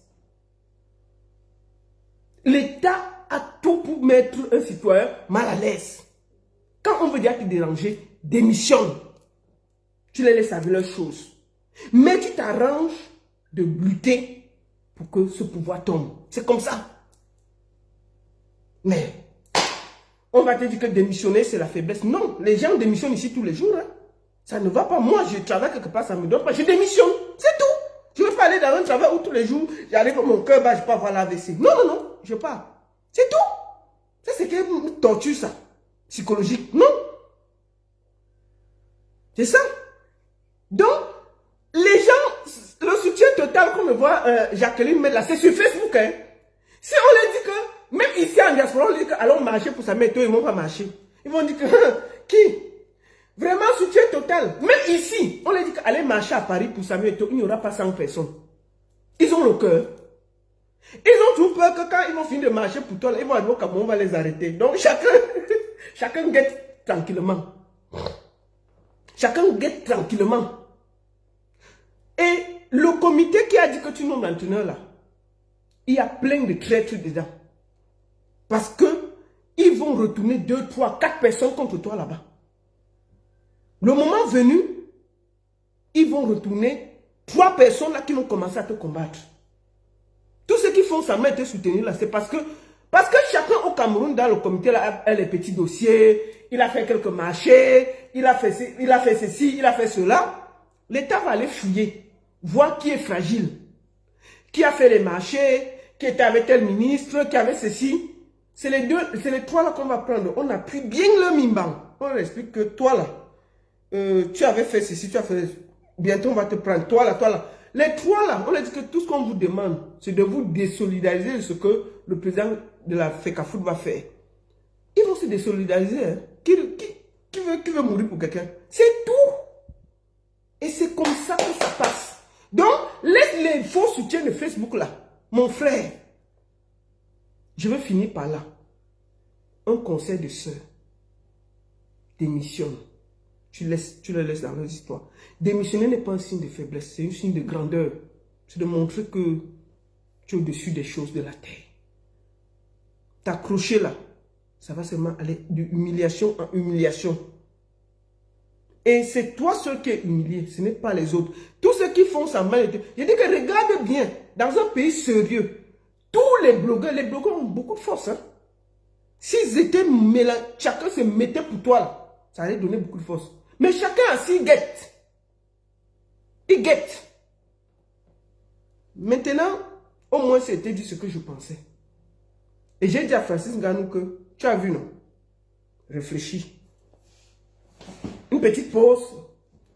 L'État a tout pour mettre un citoyen mal à l'aise. Quand on veut dire te déranger, démissionne. Tu les laisses avec leurs choses. Mais tu t'arranges de lutter pour que ce pouvoir tombe. C'est comme ça. Mais on va te dire que démissionner, c'est la faiblesse. Non, les gens démissionnent ici tous les jours. Hein. Ça ne va pas. Moi, je travaille quelque part, ça ne me donne pas. Je démissionne. C'est tout. Je ne veux pas aller dans un travail où tous les jours, j'arrive à mon cœur, bah, je ne peux pas avoir la vessie. Non, non, non, je pars. C'est tout. Ça, c'est une torture, ça. Psychologique. Non. C'est ça. Donc, les gens, le soutien total qu'on me voit Jacqueline mettre là, c'est sur Facebook. Hein. Si on leur dit que, même ici en diaspora, on leur dit que allons marcher pour ça, mais eux, ils ne vont pas marcher. Ils vont dire que, qui? Vraiment soutien total. Même ici, on leur dit qu'aller marcher à Paris pour Samuel Eto'o, il n'y aura pas 100 personnes. Ils ont le cœur. Ils ont tout peur que quand ils vont finir de marcher pour toi, ils vont aller au Cameroun, on va les arrêter. Donc chacun guette tranquillement. Chacun guette tranquillement. Et le comité qui a dit que tu nommes l'entraîneur là, il y a plein de traîtres dedans. Parce que ils vont retourner 2, 3, 4 personnes contre toi là-bas. Le moment venu, ils vont retourner 3 personnes là qui vont commencer à te combattre. Tout ce qu'ils font, ça m'a été soutenu là, c'est parce que chacun au Cameroun, dans le comité là, a les petits dossiers, il a fait quelques marchés, il a fait ceci, il a fait cela. L'État va aller fouiller, voir qui est fragile, qui a fait les marchés, qui était avec tel ministre, qui avait ceci. C'est les 3 là qu'on va prendre. On a pris bien le mimban. On leur explique que toi là, tu avais fait ceci, tu as fait. Bientôt on va te prendre. Toi là. Les trois là, on a dit que tout ce qu'on vous demande, c'est de vous désolidariser de ce que le président de la FECAFOOT va faire. Ils vont se désolidariser. Hein. Qui veut mourir pour quelqu'un? C'est tout. Et c'est comme ça que ça passe. Donc, laisse les faux soutiens de Facebook là. Mon frère, je veux finir par là. Un conseil de soeur. Démissionne. Tu les laisses dans leurs histoires. Démissionner n'est pas un signe de faiblesse, c'est un signe de grandeur. C'est de montrer que tu es au-dessus des choses de la terre. T'accrocher là, ça va seulement aller d'humiliation en humiliation. Et c'est toi seul qui es humilié, ce n'est pas les autres. Tous ceux qui font ça mal, je dis que regarde bien, dans un pays sérieux, tous les blogueurs ont beaucoup de force. Hein? S'ils étaient mélangés, chacun se mettait pour toi là, ça allait donner beaucoup de force. Mais chacun assis guette. Il guette. Maintenant, au moins c'était dit ce que je pensais. Et j'ai dit à Francis Ngannou que, tu as vu non? Réfléchis. Une petite pause.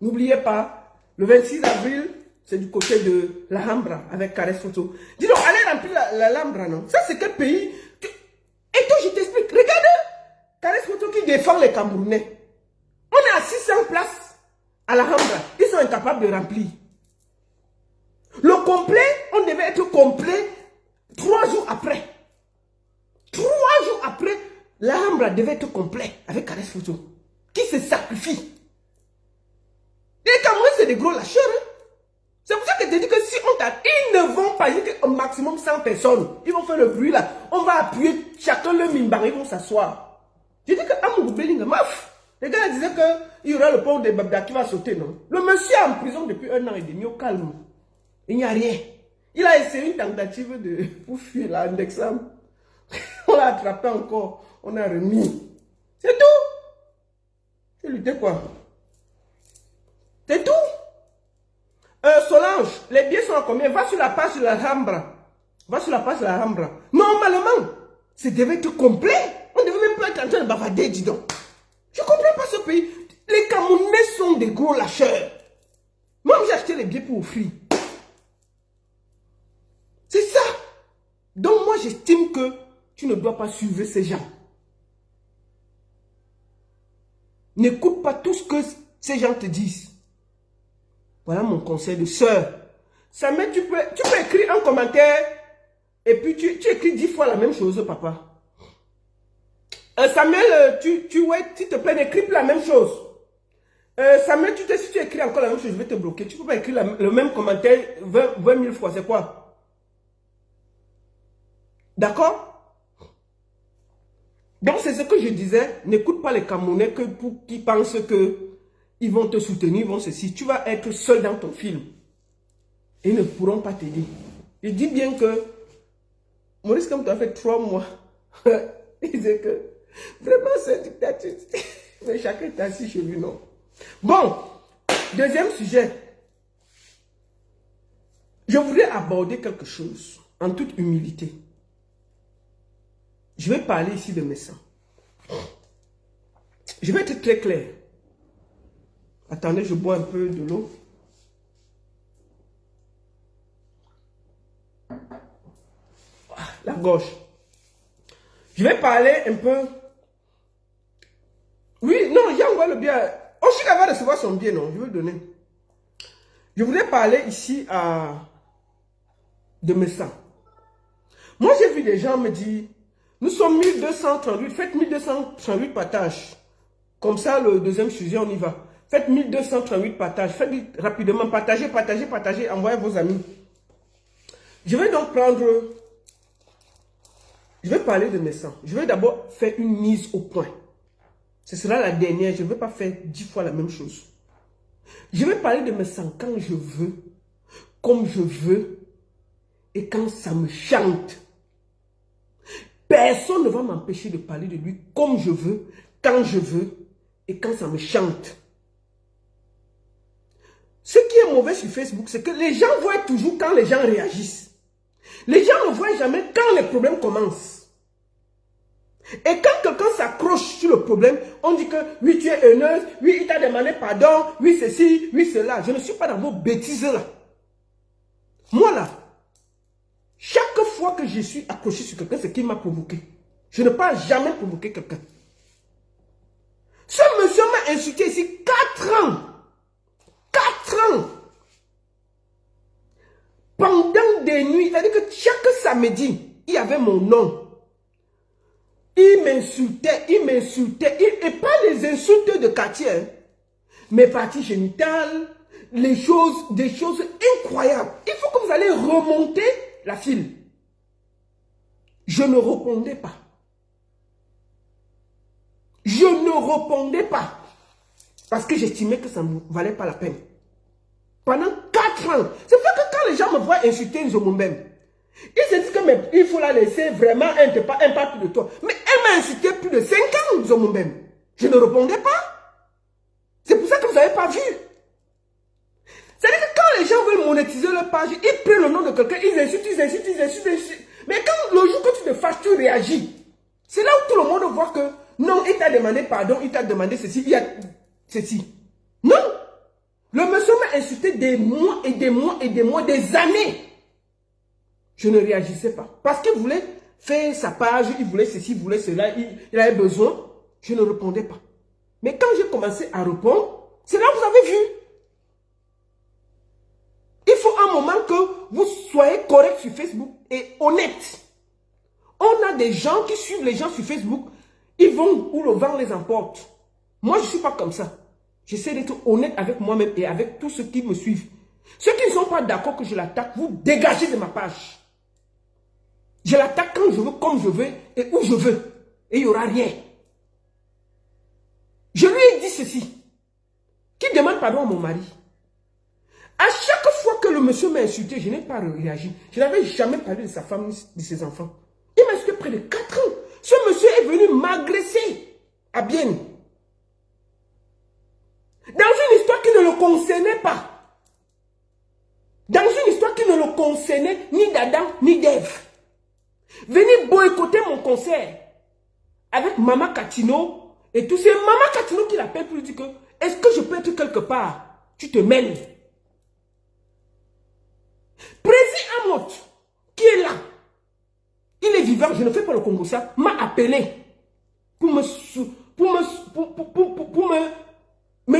N'oubliez pas, le 26 avril, c'est du côté de l'Alhambra avec Caresse Photo. Dis donc, allez remplir l'Alhambra, non? Ça, c'est quel pays? Et toi, je t'explique. Regarde, Caresse Photo qui défend les Camerounais. On est à 600 places à l'Alhambra. Ils sont incapables de remplir. Le complet, on devait être complet 3 jours après. 3 jours après, l'Alhambra devait être complet avec Caresse Photo. Qui se sacrifie. Les Camerounais, c'est des gros lâcheurs. Hein? C'est pour ça que je te dis que si on t'a... Ils ne vont pas dire qu'au maximum 100 personnes. Ils vont faire le bruit là. On va appuyer chacun le mimbar. Ils vont s'asseoir. Je dis que Amourou Belinga, maf. Les gars disaient qu'il y aura le pauvre de Babda qui va sauter, non? Le monsieur est en prison depuis 1 an et demi, au calme. Il n'y a rien. Il a essayé une tentative pour fuir là, un exemple. On l'a attrapé encore. On a remis. C'est tout. Tu luttais quoi? C'est tout. Solange, les billets sont à combien? Va sur la page de l'Alhambra. Va sur la page de l'Alhambra. Normalement, ça devait être complet. On ne devait même pas être en train de bavader, dis donc. Je ne comprends pas ce pays. Les Camerounais sont des gros lâcheurs. Moi, j'ai acheté les billets pour offrir. C'est ça. Donc, moi, j'estime que tu ne dois pas suivre ces gens. N'écoute pas tout ce que ces gens te disent. Voilà mon conseil de sœur. Samuel, tu peux écrire un commentaire et puis tu écris 10 fois la même chose, papa. Samuel, s'il te plaît, n'écris plus la même chose. Samuel, si tu écris encore la même chose, je vais te bloquer. Tu ne peux pas écrire le même commentaire 20 000 fois, c'est quoi? D'accord? Donc, c'est ce que je disais. N'écoute pas les Camerounais qui pensent qu'ils vont te soutenir, ils vont ceci. Tu vas être seul dans ton film. Et ils ne pourront pas t'aider. Je dis bien que Maurice, comme tu as fait 3 mois, il disait que vraiment c'est une dictature. Mais chacun est assis chez lui, non. Bon, deuxième sujet. Je voudrais aborder quelque chose en toute humilité. Je vais parler ici de mes sangs. Je vais être très clair. Attendez, je bois un peu de l'eau. La gauche. Je vais parler un peu. Oui, non, j'ai envoyé le bien. Oshika va recevoir son bien, non, je vais le donner. Je voulais parler ici de mes sangs. Moi, j'ai vu des gens me dire, nous sommes 1238, faites 1238 partages. Comme ça, le deuxième sujet, on y va. Faites 1238 partages, faites rapidement, partagez, envoyez vos amis. Je vais donc je vais parler de mes sangs. Je vais d'abord faire une mise au point. Ce sera la dernière, je ne vais pas faire 10 fois la même chose. Je vais parler de mes sangs quand je veux, comme je veux, et quand ça me chante. Personne ne va m'empêcher de parler de lui comme je veux, quand je veux, et quand ça me chante. Ce qui est mauvais sur Facebook, c'est que les gens voient toujours quand les gens réagissent. Les gens ne voient jamais quand les problèmes commencent. Et quand quelqu'un s'accroche sur le problème, on dit que oui, tu es haineuse, oui, il t'a demandé pardon, oui, ceci, oui, cela. Je ne suis pas dans vos bêtises là. Moi là, chaque fois que je suis accroché sur quelqu'un, c'est qu'il m'a provoqué. Je ne peux jamais provoquer quelqu'un. Ce monsieur m'a insulté ici 4 ans. 4 ans. Pendant des nuits, c'est-à-dire que chaque samedi, il y avait mon nom. Il m'insultait, et pas les insultes de quartier, hein. Mes parties génitales, des choses incroyables. Il faut que vous allez remonter la file. Je ne répondais pas. Je ne répondais pas. Parce que j'estimais que ça ne valait pas la peine. Pendant 4 ans. C'est vrai que quand les gens me voient insulter Nzomoumbem, ils se disent que il faut la laisser vraiment, elle ne parle plus de toi. Mais elle m'a insulté plus de 5 ans, Nzomoumbem. Je ne répondais pas. C'est pour ça que vous n'avez pas vu. C'est-à-dire que quand les gens veulent monétiser leur page, ils prennent le nom de quelqu'un, ils insultent. Mais quand le jour que tu te fâches, tu réagis. C'est là où tout le monde voit que non, il t'a demandé pardon, il t'a demandé ceci, il y a ceci. Non. Le monsieur m'a insulté des mois et des mois et des mois, des années. Je ne réagissais pas. Parce qu'il voulait faire sa page, il voulait ceci, il voulait cela, il avait besoin. Je ne répondais pas. Mais quand j'ai commencé à répondre, c'est là que vous avez vu. Il faut un moment que vous soyez correct sur Facebook et honnête. On a des gens qui suivent les gens sur Facebook, ils vont où le vent les emporte. Moi, je ne suis pas comme ça. J'essaie d'être honnête avec moi-même et avec tous ceux qui me suivent. Ceux qui ne sont pas d'accord que je l'attaque, vous dégagez de ma page. Je l'attaque quand je veux, comme je veux et où je veux. Et il n'y aura rien. Je lui ai dit ceci. Qui demande pardon à mon mari. À chaque fois que le monsieur m'a insulté, je n'ai pas réagi. Je n'avais jamais parlé de sa femme ni de ses enfants. Il m'a insulté près de 4 ans. Ce monsieur est venu m'agresser à Bienne. Dans une histoire qui ne le concernait pas. Dans une histoire qui ne le concernait ni d'Adam ni d'Ève. Venir boycotter mon concert avec Maman Katino et tous ces Maman Katino qui l'appellent pour lui dire que est-ce que je peux être quelque part? Tu te mêles. Président Amot, qui est là, il est vivant, je ne fais pas le Congo ça, m'a appelé pour me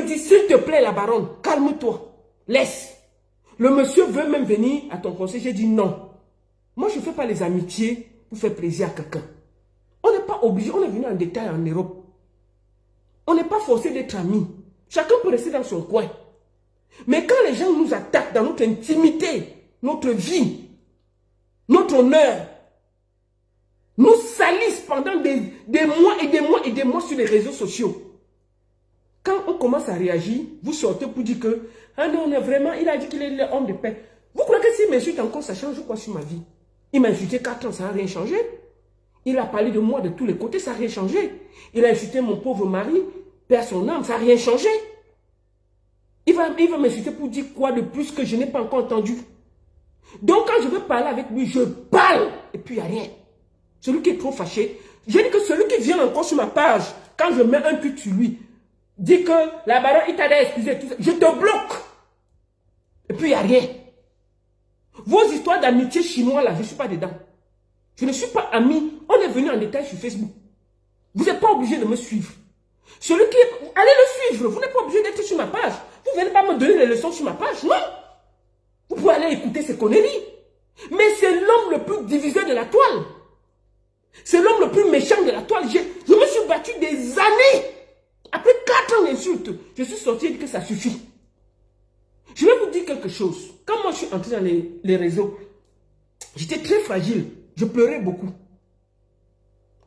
dire s'il te plaît la baronne, calme-toi, laisse. Le monsieur veut même venir à ton conseil, j'ai dit non. Moi je ne fais pas les amitiés pour faire plaisir à quelqu'un. On n'est pas obligé, on est venu en détail en Europe. On n'est pas forcé d'être amis. Chacun peut rester dans son coin. Mais quand les gens nous attaquent dans notre intimité, notre vie, notre honneur, nous salissent pendant des mois et des mois et des mois sur les réseaux sociaux. Quand on commence à réagir, vous sortez pour dire que ah non, vraiment, il a dit qu'il est l'homme de paix. Vous croyez que s'il m'insulte encore, ça change quoi sur ma vie? Il m'a insulté 4 ans, ça n'a rien changé. Il a parlé de moi de tous les côtés, ça n'a rien changé. Il a insulté mon pauvre mari, père son âme, ça n'a rien changé. Il va m'insulter pour dire quoi de plus que je n'ai pas encore entendu. Donc quand je veux parler avec lui, je parle. Et puis il n'y a rien. Celui qui est trop fâché, je dis que celui qui vient encore sur ma page, quand je mets un tweet sur lui, dit que la baronne, il t'a excusé, tout ça, je te bloque. Et puis il n'y a rien. Vos histoires d'amitié chinois là, je ne suis pas dedans. Je ne suis pas ami. On est venu en détail sur Facebook. Vous n'êtes pas obligé de me suivre. Celui qui est... Allez le suivre. Vous n'êtes pas obligé d'être sur ma page. Vous ne venez pas me donner les leçons sur ma page. Non. Vous pouvez aller écouter ces conneries. Mais c'est l'homme le plus divisé de la toile. C'est l'homme le plus méchant de la toile. Je me suis battu des années. Après 4 ans d'insultes, je suis sorti et dit que ça suffit. Je vais vous dire quelque chose. Quand moi je suis entré dans les réseaux, j'étais très fragile. Je pleurais beaucoup.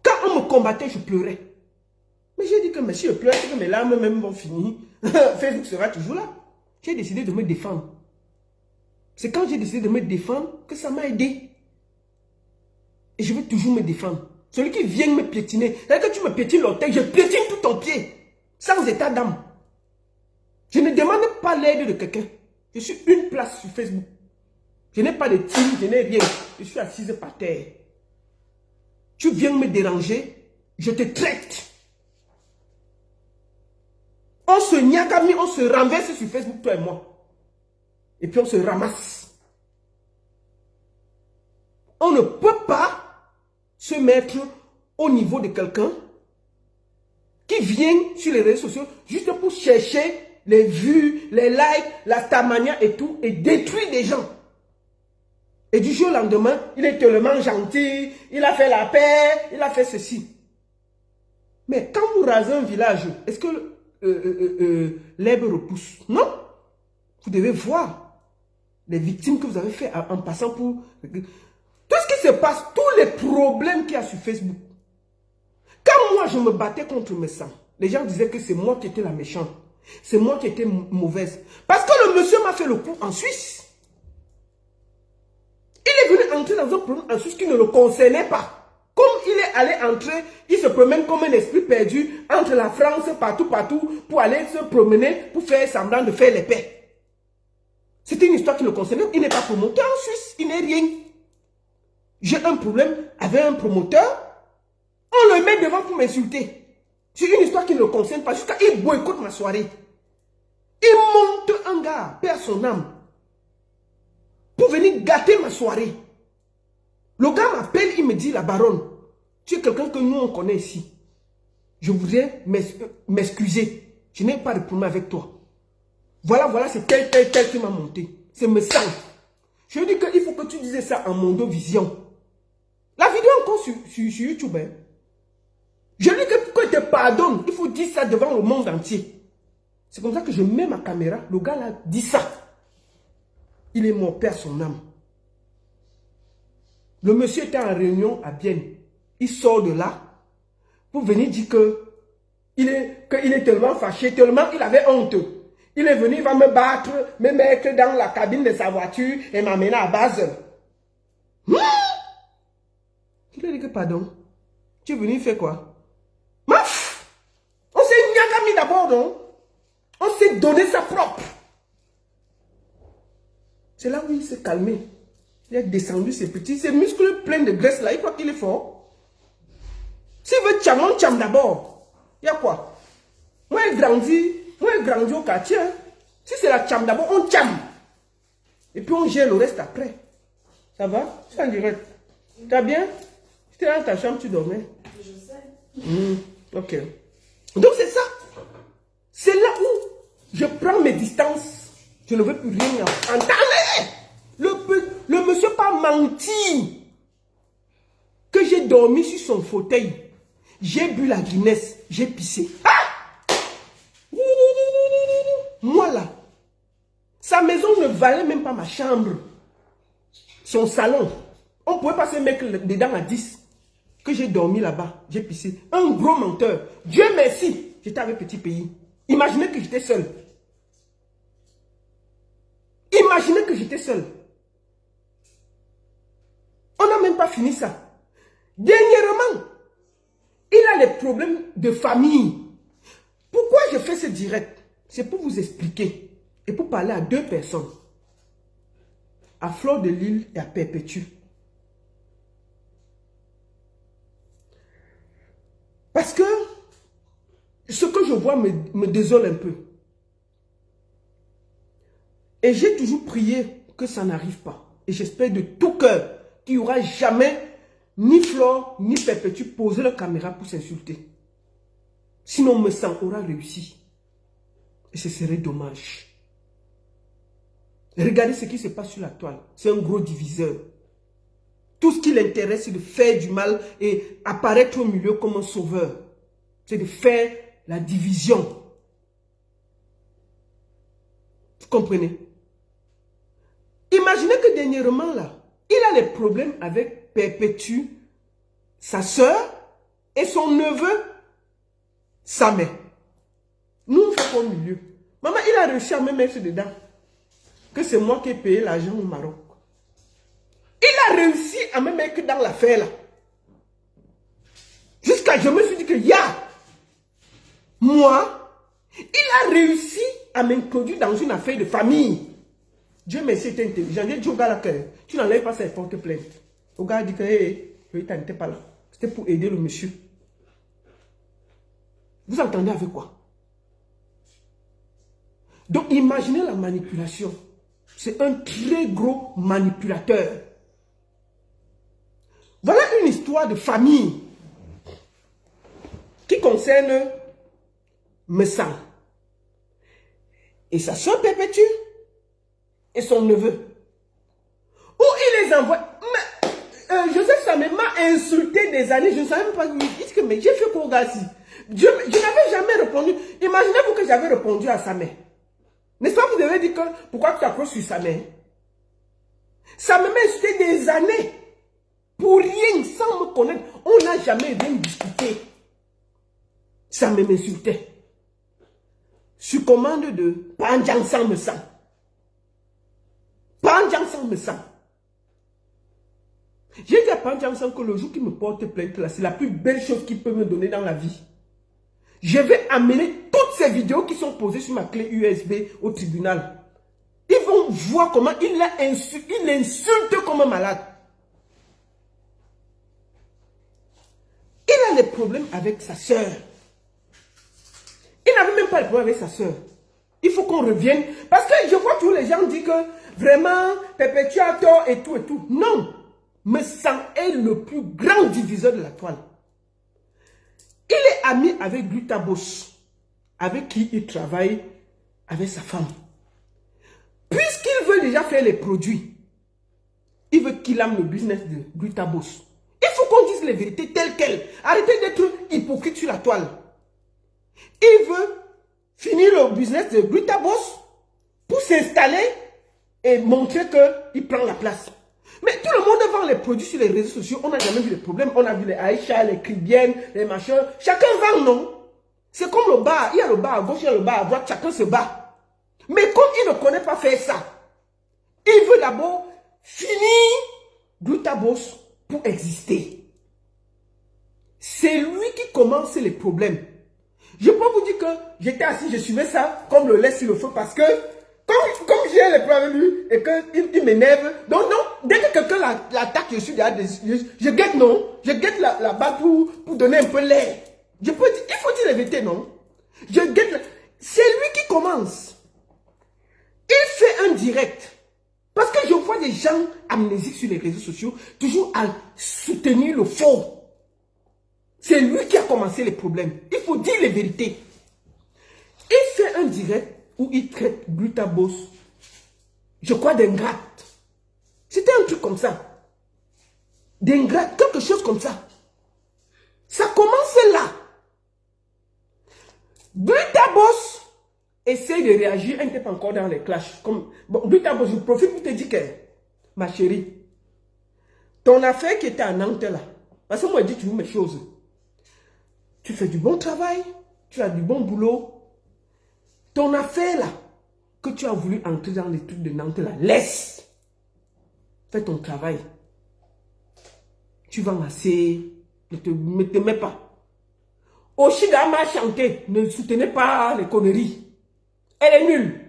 Quand on me combattait, je pleurais. Mais j'ai dit que si je pleure, c'est que mes larmes même vont finir. Facebook sera toujours là. J'ai décidé de me défendre. C'est quand j'ai décidé de me défendre que ça m'a aidé. Et je vais toujours me défendre. Celui qui vient me piétiner, c'est-à-dire que tu me piétines l'orteil, je piétine tout ton pied. Sans état d'âme. Je ne demande pas l'aide de quelqu'un. Je suis une place sur Facebook. Je n'ai pas de team, je n'ai rien. Je suis assise par terre. Tu viens me déranger, je te traite. On se nyagami, on se renverse sur Facebook, toi et moi. Et puis on se ramasse. On ne peut pas se mettre au niveau de quelqu'un qui vient sur les réseaux sociaux juste pour chercher les vues, les likes, la tamania et tout, et détruire des gens. Et du jour au lendemain, il est tellement gentil, il a fait la paix, il a fait ceci. Mais quand vous rasez un village, est-ce que l'herbe repousse? Non. Vous devez voir les victimes que vous avez fait en passant pour... Tout ce qui se passe, tous les problèmes qu'il y a sur Facebook. Quand moi je me battais contre mes sangs, les gens disaient que c'est moi qui étais la méchante. C'est moi qui étais mauvaise. Parce que le monsieur m'a fait le coup en Suisse. Il est venu entrer dans un problème en Suisse qui ne le concernait pas. Comme il est allé entrer, il se promène comme un esprit perdu entre la France, partout, pour aller se promener, pour faire semblant de faire les paix. C'était une histoire qui le concernait. Il n'est pas promoteur en Suisse, il n'est rien. J'ai un problème avec un promoteur, on le met devant pour m'insulter. C'est une histoire qui ne le concerne pas, jusqu'à il boycotte ma soirée. Il monte un gars, perd son âme, pour venir gâter ma soirée. Le gars m'appelle, il me dit, la baronne, tu es quelqu'un que nous on connaît ici. Je voudrais m'excuser. Je n'ai pas de problème avec toi. Voilà, c'est tel qui m'a monté. C'est me sent. Je lui dis qu'il faut que tu dises ça en Mondovision. La vidéo est encore sur YouTube. Hein. Je lui dis que pour que je te pardonne, il faut dire ça devant le monde entier. C'est comme ça que je mets ma caméra. Le gars là dit ça. Il est mort, perd son âme. Le monsieur était en réunion à Bienne. Il sort de là pour venir dire qu'il est tellement fâché, tellement il avait honte. Il est venu, il va me battre, me mettre dans la cabine de sa voiture et m'amener à Basel. Il a dit que pardon. Tu es venu faire quoi? Maf! On s'est nyagami d'abord, non? On s'est donné sa propre. C'est là où il s'est calmé. Il a descendu ses muscles pleins de graisse là. Il croit qu'il est fort. S'il veut tcham, on tcham d'abord. Il y a quoi? Moi, il grandit au quartier. Hein. Si c'est la tcham d'abord, on tcham. Et puis on gère le reste après. Ça va? C'est en direct. T'as bien? J'étais dans ta chambre, tu dormais. Je sais. Ok. Donc c'est ça. C'est là où je prends mes distances. Je ne veux plus rien entendre. Le monsieur pas menti. Que j'ai dormi sur son fauteuil. J'ai bu la Guinness. J'ai pissé. Ah! Moi là. Sa maison ne valait même pas ma chambre. Son salon. On ne pouvait pas se mettre dedans à 10. Que j'ai dormi là-bas. J'ai pissé. Un gros menteur. Dieu merci. J'étais avec Petit Pays. Imaginez que j'étais seul. Imaginez que j'étais seul. On n'a même pas fini ça. Dernièrement, il a des problèmes de famille. Pourquoi je fais ce direct? C'est pour vous expliquer et pour parler à deux personnes. À Fleur de Lille et à Perpétue. Parce que ce que je vois me désole un peu. Et j'ai toujours prié que ça n'arrive pas. Et j'espère de tout cœur qu'il n'y aura jamais ni Flore ni Perpétue poser leur caméra pour s'insulter. Sinon, me sang aura réussi. Et ce serait dommage. Regardez ce qui se passe sur la toile. C'est un gros diviseur. Tout ce qui l'intéresse, c'est de faire du mal et apparaître au milieu comme un sauveur. C'est de faire la division. Vous comprenez? Imaginez que dernièrement, là, il a des problèmes avec Perpétue, sa soeur et son neveu, sa mère. Nous, on fait au milieu. Maman, il a réussi à me mettre dedans. Que c'est moi qui ai payé l'argent au Maroc. Il a réussi à me mettre dans l'affaire là. Jusqu'à je me suis dit que moi, il a réussi à m'introduire dans une affaire de famille. Dieu merci, était intelligent. J'ai dit au gars là que tu n'enlèves pas ça et porte plainte. Le gars a dit que il n'était pas là. C'était pour aider le monsieur. Vous entendez avec quoi? Donc imaginez la manipulation. C'est un très gros manipulateur. histoire de famille qui concerne Messang et sa soeur Perpétue et son neveu. Où il les envoie. Joseph Samé m'a insulté des années, je ne savais même pas où il dit, mais j'ai fait quoi Gassi? Je n'avais jamais répondu. Imaginez-vous que j'avais répondu à sa mère. N'est-ce pas, vous devez dire que pourquoi tu accroches sur sa mère? Ça me m'a insulté des années. Pour rien, sans me connaître. On n'a jamais rien discuté. Ça m'insultait. Sur commande de Panjang Sang me sang. Panjang Sang me sang. J'ai dit à Panjang Sang que le jour qu'il me porte plainte là, c'est la plus belle chose qu'il peut me donner dans la vie. Je vais amener toutes ces vidéos qui sont posées sur ma clé USB au tribunal. Ils vont voir comment il l'insulte comme un malade. Il a des problèmes avec sa soeur. Il n'avait même pas de problème avec sa soeur. Il faut qu'on revienne. Parce que je vois tous les gens dire que vraiment, Perpétue a tort et tout et tout. Non. Messang est le plus grand diviseur de la toile. Il est ami avec Glutabos, avec qui il travaille avec sa femme. Puisqu'il veut déjà faire les produits, il veut qu'il ame le business de Glutabos. Il faut qu'on dise les vérités telles quelles. Arrêtez d'être hypocrite sur la toile. Il veut finir le business de Glutabos pour s'installer et montrer qu'il prend la place. Mais tout le monde vend les produits sur les réseaux sociaux. On n'a jamais vu les problèmes. On a vu les Aïcha, les Cribiennes, les machins. Chacun vend, non? C'est comme le bar. Il y a le bar à gauche, il y a le bar à droite. Chacun se bat. Mais comme il ne connaît pas faire ça, il veut d'abord finir Glutabos pour exister. C'est lui qui commence les problèmes. Je peux vous dire que j'étais assis, je suivais ça comme le lait sur le feu parce que comme j'ai les problèmes avec lui et qu'il m'énerve, donc non, dès que quelqu'un l'attaque, je suis derrière, je guette, non, je guette la balle pour donner un peu l'air. Je peux dire, il faut dire la vérité, non. Je guette, c'est lui qui commence. Il fait un direct. Parce que je vois des gens amnésiques sur les réseaux sociaux, toujours à soutenir le faux. C'est lui qui a commencé les problèmes. Il faut dire les vérités. Il fait un direct où il traite Glutabos, je crois, d'ingrate. C'était un truc comme ça. D'ingrate, quelque chose comme ça. Ça commence là. Glutabos essaie de réagir, elle n'était pas encore dans les clashs. Bon, Glutabos, je profite pour te dire que, ma chérie, ton affaire qui était à Nantes là, parce que moi je dis toujours mes choses. Tu fais du bon travail, tu as du bon boulot. Ton affaire là, que tu as voulu entrer dans les trucs de Nantes là, laisse. Fais ton travail. Tu vas masser, ne te mets pas. Oshiga m'a chanté, ne soutenez pas les conneries. Elle est nulle.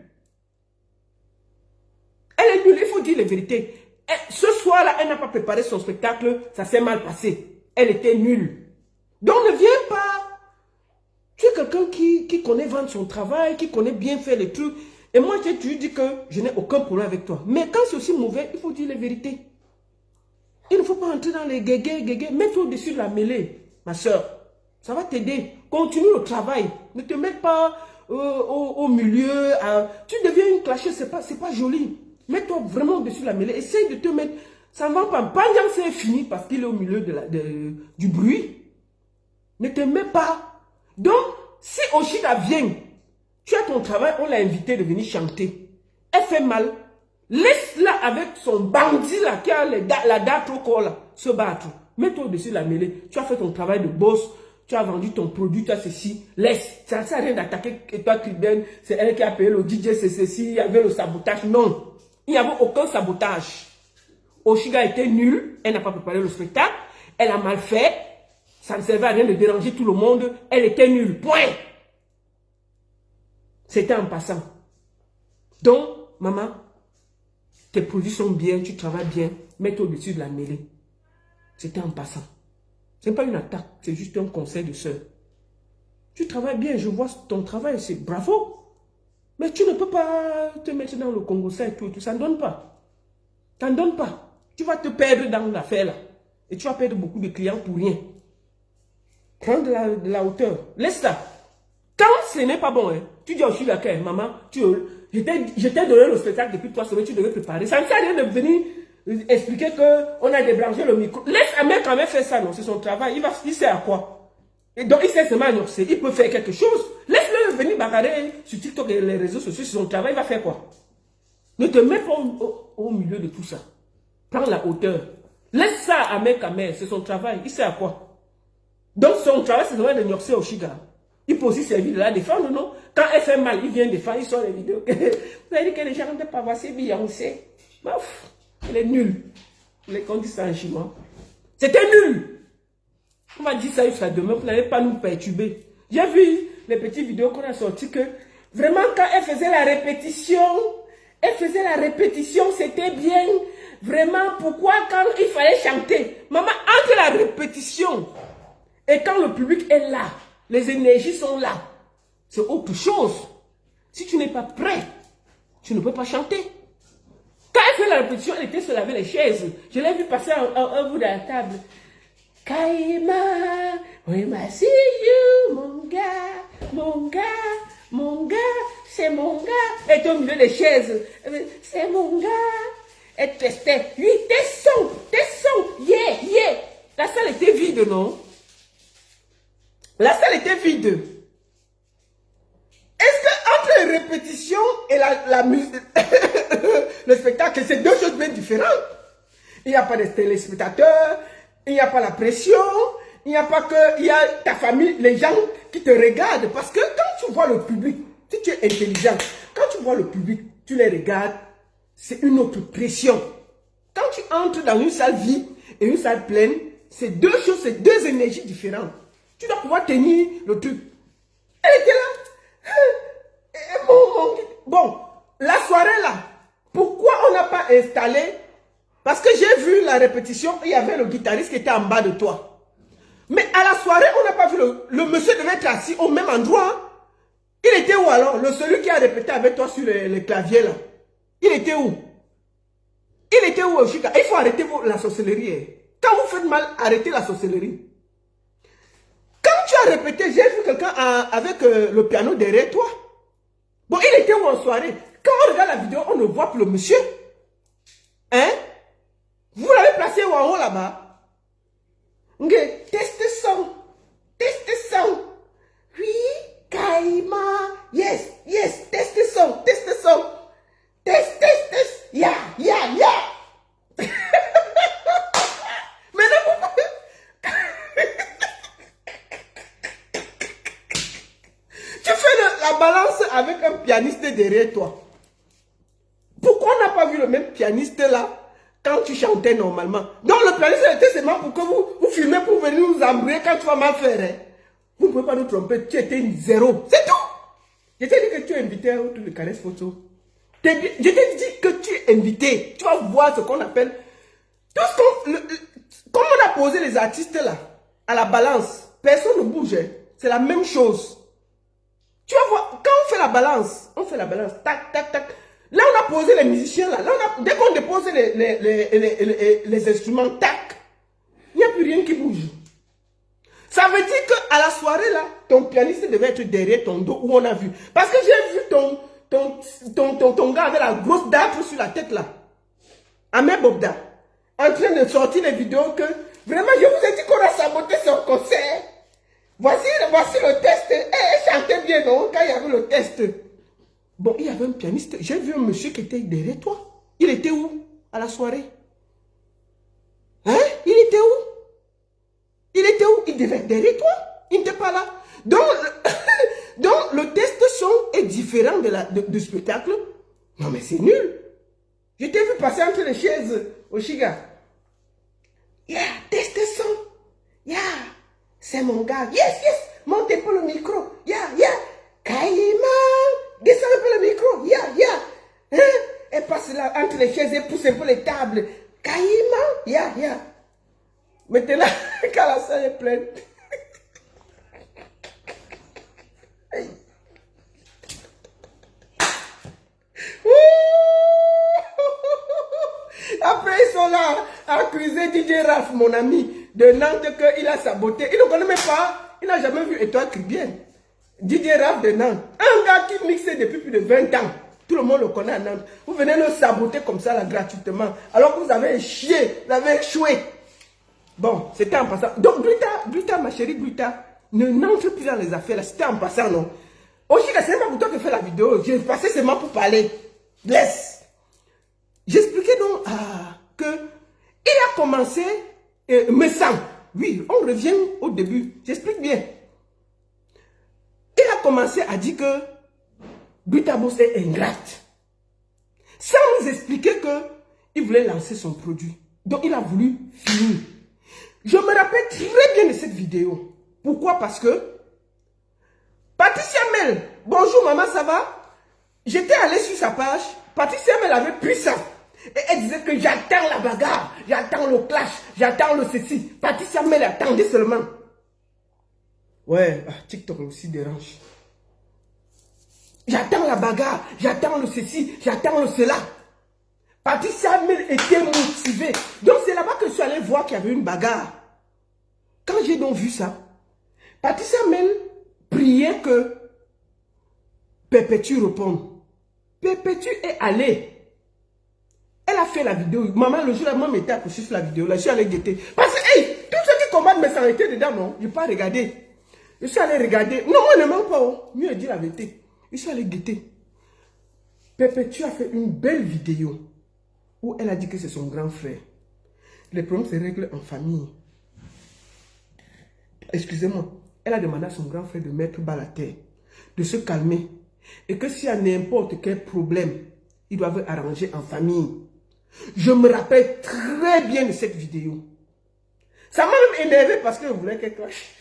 Elle est nulle, il faut dire les vérités. Ce soir-là, elle n'a pas préparé son spectacle, ça s'est mal passé. Elle était nulle. Donc ne viens pas. Tu es quelqu'un qui connaît vendre son travail, qui connaît bien faire les trucs. Et moi, tu dis que je n'ai aucun problème avec toi. Mais quand c'est aussi mauvais, il faut dire les vérités. Il ne faut pas entrer dans les guégués. Mets-toi au-dessus de la mêlée, ma soeur. Ça va t'aider. Continue le travail. Ne te mets pas au milieu. Tu deviens une clashée, c'est pas joli. Mets-toi vraiment au-dessus de la mêlée. Essaye de te mettre. Ça ne va pas. Panjang, c'est fini parce qu'il est au milieu du bruit. Ne te mets pas. Donc, si Oshiga vient, tu as ton travail, on l'a invité de venir chanter. Elle fait mal. Laisse-la avec son bandit là, qui a la date au corps là, se battre. Mets-toi au-dessus de la mêlée. Tu as fait ton travail de boss, tu as vendu ton produit, tu as ceci. Laisse. Ça ne sert à rien d'attaquer toi, Criben. C'est elle qui a payé le DJ, c'est ceci. Il y avait le sabotage. Non. Il n'y avait aucun sabotage. Oshiga était nulle. Elle n'a pas préparé le spectacle. Elle a mal fait. Ça ne servait à rien de déranger tout le monde. Elle était nulle. Point. C'était en passant. Donc, maman, tes produits sont bien, tu travailles bien. Mets-toi au-dessus de la mêlée. C'était en passant. Ce n'est pas une attaque, c'est juste un conseil de soeur. Tu travailles bien, je vois ton travail, c'est bravo. Mais tu ne peux pas te mettre dans le Congo, ça et tout, ça ne donne pas. Ça ne donne pas. Tu vas te perdre dans l'affaire là. Et tu vas perdre beaucoup de clients pour rien. Prends de la hauteur. Laisse ça. Quand ce n'est pas bon, hein, tu dis au Chiga, maman, je t'ai donné le spectacle depuis 3 semaines, tu devais préparer. Ça ne sert à rien de venir expliquer qu'on a débranché le micro. Laisse un mec quand même faire ça, non, c'est son travail. Il sait à quoi. Et donc, il sait seulement annoncer. Il peut faire quelque chose. Laisse-le venir bagarrer sur TikTok et les réseaux sociaux. C'est son travail, il va faire quoi? Ne te mets pas au milieu de tout ça. Prends la hauteur. Laisse ça à mec à mère, c'est son travail. Il sait à quoi. Donc, son travail, c'est vraiment de nyorcer au Chiga. Il peut aussi servir de la défendre, non? Quand elle fait mal, il vient défendre, il sort les vidéos. Vous avez dit que les gens ne peuvent pas voir ses Beyoncé. Bof, il est nul. Les qu'on dit ça en chinois. C'était nul. On va dire ça jusqu'à demain, vous n'allez pas nous perturber. J'ai vu les petites vidéos qu'on a sorties que vraiment quand elle faisait la répétition, c'était bien. Vraiment, pourquoi quand il fallait chanter? Maman, entre la répétition et quand le public est là, les énergies sont là. C'est autre chose. Si tu n'es pas prêt, tu ne peux pas chanter. Quand elle fait la répétition, elle était se laver les chaises. Je l'ai vu passer un bout de la table. Kaima, we must see you, mon gars, c'est mon gars. Elle était au milieu des chaises. C'est mon gars. Elle testait. Oui, tes sons, yeah. La salle était vide, non? La salle était vide. Est-ce que entre les répétitions et la musique, le spectacle, c'est deux choses bien différentes? Il n'y a pas de téléspectateurs, il n'y a pas la pression, il n'y a pas que, il y a ta famille, les gens qui te regardent. Parce que quand tu vois le public, si tu es intelligent, quand tu vois le public, tu les regardes, c'est une autre pression. Quand tu entres dans une salle vide et une salle pleine, c'est deux choses, c'est deux énergies différentes. Tu dois pouvoir tenir le truc. Elle était là. Bon, la soirée là, pourquoi on n'a pas installé? Parce que j'ai vu la répétition, il y avait le guitariste qui était en bas de toi. Mais à la soirée, on n'a pas vu le monsieur devait être assis au même endroit. Il était où alors? Celui qui a répété avec toi sur les claviers là. Il était où? Il était où, Chica? Il faut arrêter la sorcellerie. Quand vous faites mal, arrêtez la sorcellerie. Quand tu as répété, j'ai vu quelqu'un avec le piano derrière toi. Bon, il était où en soirée? Quand on regarde la vidéo, on ne voit plus le monsieur. Hein? Vous l'avez placé où en haut là-bas? Test son. Oui, Kaima. Yes, test son. Test. Yeah. Maintenant, tu fais la balance avec un pianiste derrière toi. Pourquoi on n'a pas vu le même pianiste là quand tu chantais normalement? Donc le pianiste était seulement pour que vous filmez pour venir nous embrouiller quand tu vas mal faire. Hein? Vous ne pouvez pas nous tromper, tu étais zéro. C'est tout. Je t'ai dit que tu es invité autour de Caresse Photo. Je t'ai dit que tu es invité. Tu vas voir ce qu'on appelle... Comme on a posé les artistes là, à la balance, personne ne bouge. Hein? C'est la même chose. Tu vas voir, quand on fait la balance, tac. Là, on a posé les musiciens là. Dès qu'on dépose les instruments, tac, il n'y a plus rien qui bouge. Ça veut dire qu'à la soirée là, ton pianiste devait être derrière ton dos où on a vu. Parce que j'ai vu ton gars avec la grosse date sur la tête là. Ahmed Bobda. En train de sortir les vidéos que vraiment je vous ai dit qu'on a saboté son concert. Voici le test. Elle chantait bien, non? Quand il y avait le test. Bon, il y avait un pianiste. J'ai vu un monsieur qui était derrière toi. Il était où? À la soirée. Hein? Il était où? Il devait être derrière toi. Il n'était pas là. Donc le test son est différent du spectacle. Non, mais c'est nul. Je t'ai vu passer entre les chaises au Chiga. Yeah, test son. Yeah. C'est mon gars. Yes. Montez pour le micro. Yeah. Kaima. Descends un peu le micro. Yeah. Hein? Elle passe là entre les chaises et pousse un peu les tables. Kaima. Yeah. Maintenant, quand la salle est pleine. Après Après, ils sont là à accuser DJ Raf, mon ami, de Nantes, qu'il a saboté. Il ne connaît même pas. Il n'a jamais vu Étoile Caribbean. DJ Raf de Nantes. Un gars qui mixait depuis plus de 20 ans. Tout le monde le connaît à Nantes. Vous venez le saboter comme ça, là, gratuitement. Alors que vous avez chié, vous avez échoué. Bon, c'était en passant. Donc, Gluta, ma chérie Gluta, n'entre plus dans les affaires, là. C'était en passant, non? Aussi, c'est pas pour toi que je fais la vidéo. J'ai passé seulement pour parler. Laisse. J'expliquais donc que il a commencé, me semble. Oui, on revient au début. J'explique bien. Il a commencé à dire que Gluta Boss est ingrate. Sans nous expliquer qu'il voulait lancer son produit. Donc, il a voulu finir. Je me rappelle très bien de cette vidéo. Pourquoi? Parce que Patricia Mel, bonjour maman, ça va? J'étais allé sur sa page. Patricia Mel avait pris ça. Et elle disait que j'attends la bagarre, j'attends le clash, j'attends le ceci. Patricia Mel attendait seulement. Ouais, TikTok aussi dérange. J'attends la bagarre, j'attends le ceci, j'attends le cela. Patricia Mel était motivée. Donc c'est là-bas que je suis allé voir qu'il y avait une bagarre. Quand j'ai donc vu ça, Patricia Mel priait que Perpétue réponde. Perpétue est allée. Elle a fait la vidéo. Maman, le jour où maman m'était accrochée sur la vidéo, là, je suis allé guetter. Parce que, hey, tous ceux qui combattent me sont été dedans, non? Je n'ai pas regardé. Je suis allé regarder. Non, moi, ne manque pas. Oh. Mieux dire la vérité. Je suis allé guetter. Perpétue a fait une belle vidéo où elle a dit que c'est son grand frère. Les problèmes se règlent en famille. Excusez-moi. Elle a demandé à son grand frère de mettre bas la terre, de se calmer. Et que s'il y a n'importe quel problème, ils doivent arranger en famille. Je me rappelle très bien de cette vidéo. Ça m'a même énervé parce que je voulais qu'elle clash.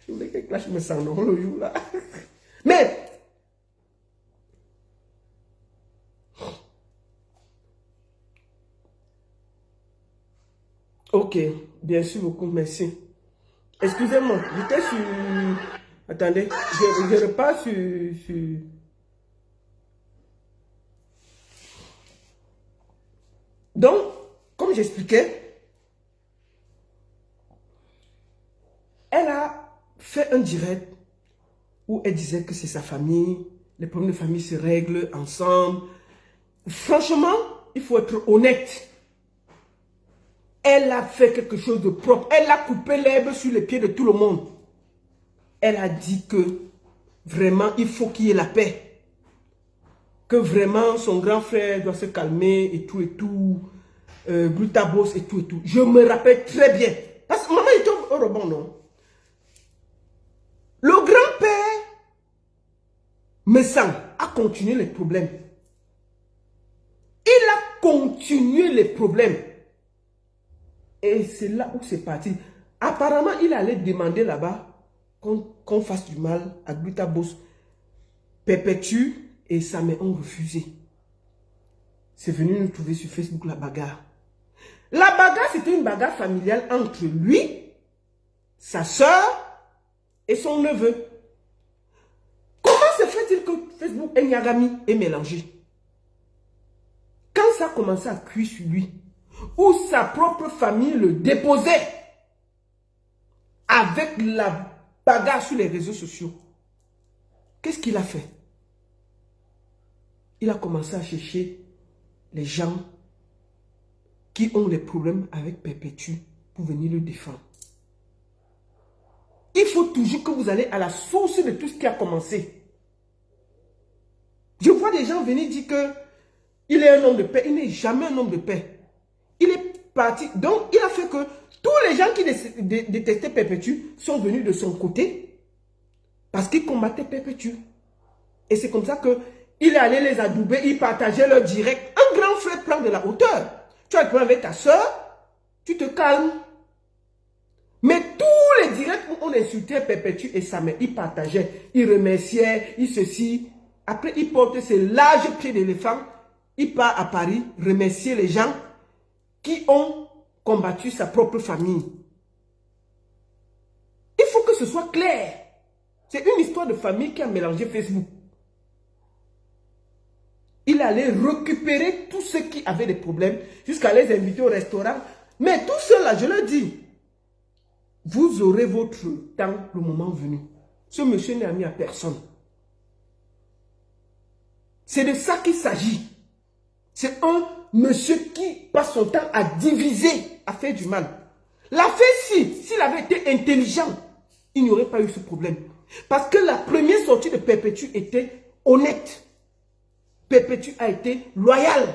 Je voulais qu'elle clash me sang dans le jour là. Mais, ok, bien sûr, beaucoup, merci. Excusez-moi, j'étais sur... Attendez, je repars sur... Donc, comme j'expliquais, elle a fait un direct où elle disait que c'est sa famille, les problèmes de famille se règlent ensemble. Franchement, il faut être honnête. Elle a fait quelque chose de propre. Elle a coupé l'herbe sur les pieds de tout le monde. Elle a dit que vraiment, il faut qu'il y ait la paix. Que vraiment, son grand frère doit se calmer et tout et tout. Gluta Boss et tout et tout. Je me rappelle très bien. Parce que maman est au rebond, non? Le grand-père, me semble, a continué les problèmes. Il a continué les problèmes. Et c'est là où c'est parti. Apparemment, il allait demander là-bas qu'on fasse du mal à Gluta Boss. Perpétue et sa mère ont refusé. C'est venu nous trouver sur Facebook la bagarre. La bagarre, c'était une bagarre familiale entre lui, sa soeur et son neveu. Comment se fait-il que Facebook et Nyagami est mélangé? Quand ça a commencé à cuire sur lui, où sa propre famille le déposait avec la bagarre sur les réseaux sociaux, qu'est-ce qu'il a fait? Il a commencé à chercher les gens qui ont des problèmes avec Perpétue pour venir le défendre. Il faut toujours que vous allez à la source de tout ce qui a commencé. Je vois des gens venir dire qu'il est un homme de paix. Il n'est jamais un homme de paix. Il est parti. Donc, il a fait que tous les gens qui détestaient Perpétue sont venus de son côté parce qu'ils combattaient Perpétue. Et c'est comme ça qu'il est allé les adouber, il partageait leur direct. Un grand frère prend de la hauteur. Tu as le problème avec ta soeur, tu te calmes. Mais tous les directs où on insultait Perpétue et sa mère, il partageait, il remerciait, il ceci. Après, il portait ses larges pieds d'éléphant. Il part à Paris remercier les gens qui ont combattu sa propre famille. Il faut que ce soit clair. C'est une histoire de famille qui a mélangé Facebook. Il allait récupérer tous ceux qui avaient des problèmes jusqu'à les inviter au restaurant. Mais tout cela, je le dis, vous aurez votre temps le moment venu. Ce monsieur n'est ami à personne. C'est de ça qu'il s'agit. C'est un monsieur qui passe son temps à diviser, à faire du mal. La fait s'il avait été intelligent, il n'y aurait pas eu ce problème. Parce que la première sortie de Perpétue était honnête. Perpétue a été loyal.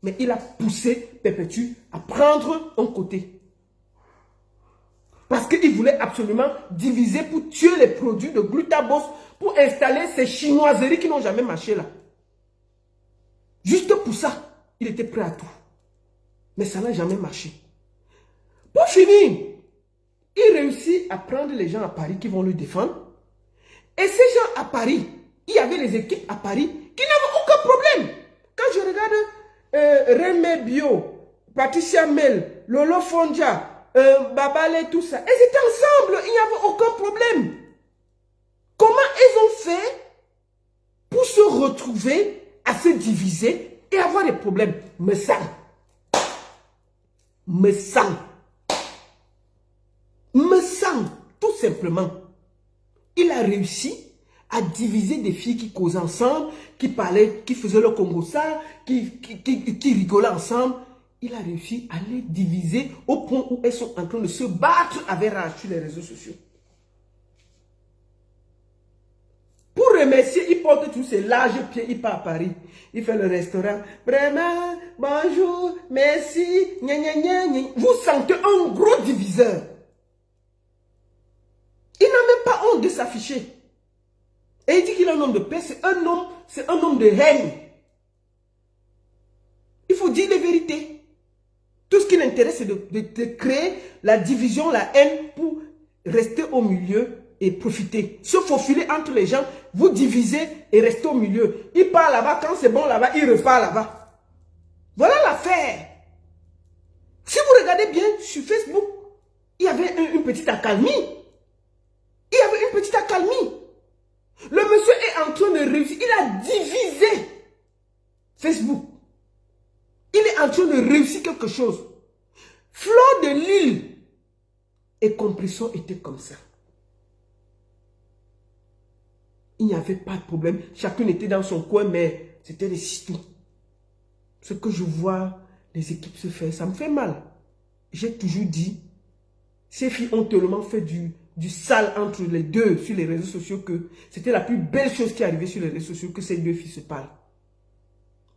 Mais il a poussé Perpétue à prendre un côté. Parce qu'il voulait absolument diviser pour tuer les produits de Glutabos, pour installer ces chinoiseries qui n'ont jamais marché là. Juste pour ça, il était prêt à tout. Mais ça n'a jamais marché. Pour finir, il réussit à prendre les gens à Paris qui vont le défendre. Et ces gens à Paris, il y avait les équipes à Paris qui n'avaient aucun problème. Quand je regarde Remé Bio, Patricia Mel, Lolo Fondia, Babale, tout ça, ils étaient ensemble, il n'y avait aucun problème. Comment ils ont fait pour se retrouver à se diviser et avoir des problèmes? Me sang, tout simplement. Il a réussi à diviser des filles qui causaient ensemble, qui parlaient, qui faisaient le Congo ça, qui rigolaient ensemble. Il a réussi à les diviser au point où elles sont en train de se battre avec rage sur les réseaux sociaux. Pour remercier, il porte tous ses larges pieds, il part à Paris. Il fait le restaurant. Vraiment, bonjour, merci, gna gna gna gna. Vous sentez un gros diviseur. Il n'a même pas honte de s'afficher. Et il dit qu'il est un homme de paix, c'est un homme de haine. Il faut dire les vérités. Tout ce qui l'intéresse, c'est de créer la division, la haine pour rester au milieu et profiter. Se faufiler entre les gens, vous divisez et rester au milieu. Il part là-bas, quand c'est bon là-bas, il repart là-bas. Voilà l'affaire. Si vous regardez bien sur Facebook, il y avait une petite accalmie. Il y avait une petite accalmie. Le monsieur est en train de réussir. Il a divisé Facebook. Il est en train de réussir quelque chose. Fleur de Lille et Compression étaient comme ça. Il n'y avait pas de problème. Chacun était dans son coin, mais c'était des citous. Ce que je vois les équipes se faire, ça me fait mal. J'ai toujours dit, ces filles ont tellement fait du sale entre les deux sur les réseaux sociaux que c'était la plus belle chose qui est arrivée sur les réseaux sociaux, que ces deux filles se parlent.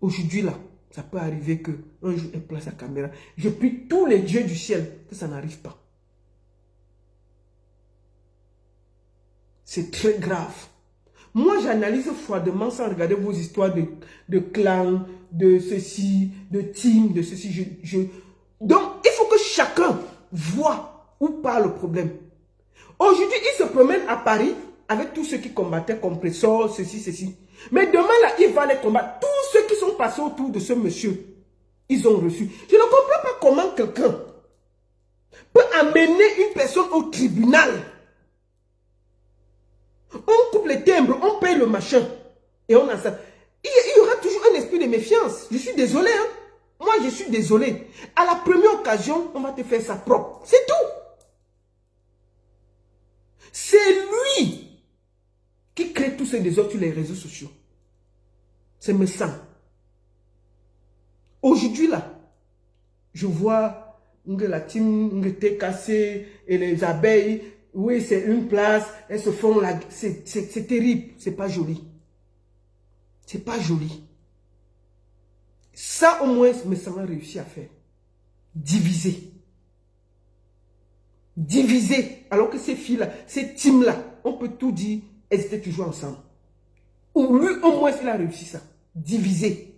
Aujourd'hui là, ça peut arriver qu'un jour elle place la caméra. Je prie tous les dieux du ciel que ça n'arrive pas. C'est très grave. Moi, j'analyse froidement sans regarder vos histoires de clans, de ceci, de team, de ceci. Donc, il faut que chacun voit où part le problème. Aujourd'hui, il se promène à Paris avec tous ceux qui combattaient Compressor, ceci. Mais demain, là, il va les combattre. Tous ceux qui sont passés autour de ce monsieur, ils ont reçu. Je ne comprends pas comment quelqu'un peut amener une personne au tribunal. On coupe les timbres, on paye le machin. Et on a ça. Il y aura toujours un esprit de méfiance. Je suis désolé. Hein? Moi, je suis désolé. À la première occasion, on va te faire ça propre. C'est tout. C'est lui qui crée tous ces désordres sur les réseaux sociaux. C'est me sang. Aujourd'hui, là, je vois la team TKC et les abeilles. Oui, c'est une place. Elles se font la... C'est terrible. C'est pas joli. C'est pas joli. Ça, au moins, me sang a réussi à faire. Diviser. Diviser. Alors que ces filles-là, ces teams-là, on peut tout dire, elles étaient toujours ensemble. Ou lui, au moins, il a réussi ça. Diviser.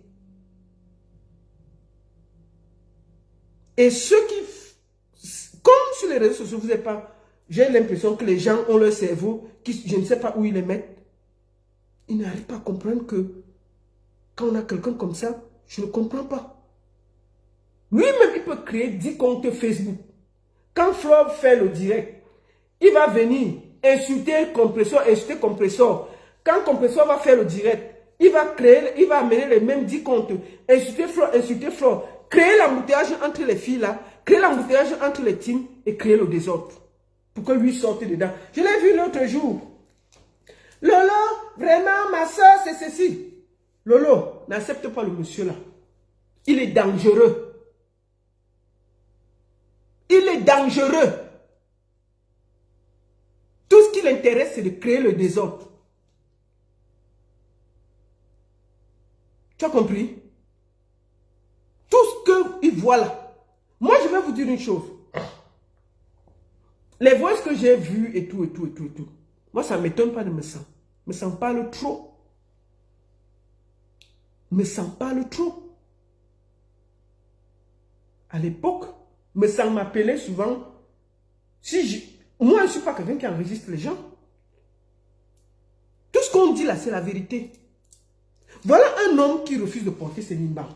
Et ceux qui... Comme sur les réseaux sociaux, vous n'êtes pas... J'ai l'impression que les gens ont leur cerveau, je ne sais pas où ils les mettent. Ils n'arrivent pas à comprendre que quand on a quelqu'un comme ça, je ne comprends pas. Lui-même, il peut créer 10 comptes Facebook. Quand Flop fait le direct, il va venir insulter Compressor. Quand Compressor va faire le direct, il va amener les mêmes 10 comptes. Insulter Flore. Créer l'embouteillage entre les filles là. Créer l'embouteillage entre les teams et créer le désordre. Pour que lui sorte dedans. Je l'ai vu l'autre jour. Lolo, vraiment, ma soeur, c'est ceci. Lolo, n'accepte pas le monsieur là. Il est dangereux. Il est dangereux. Tout ce qui l'intéresse, c'est de créer le désordre. Tu as compris? Tout ce qu'il voit là. Moi, je vais vous dire une chose. Les voix que j'ai vues et tout. Moi, ça ne m'étonne pas de me sentir. Me sens parle trop. Me sens parle trop. À l'époque, me sens m'appeler souvent. Moi, je ne suis pas quelqu'un qui enregistre les gens. Tout ce qu'on dit là, c'est la vérité. Voilà un homme qui refuse de porter ses nimbas.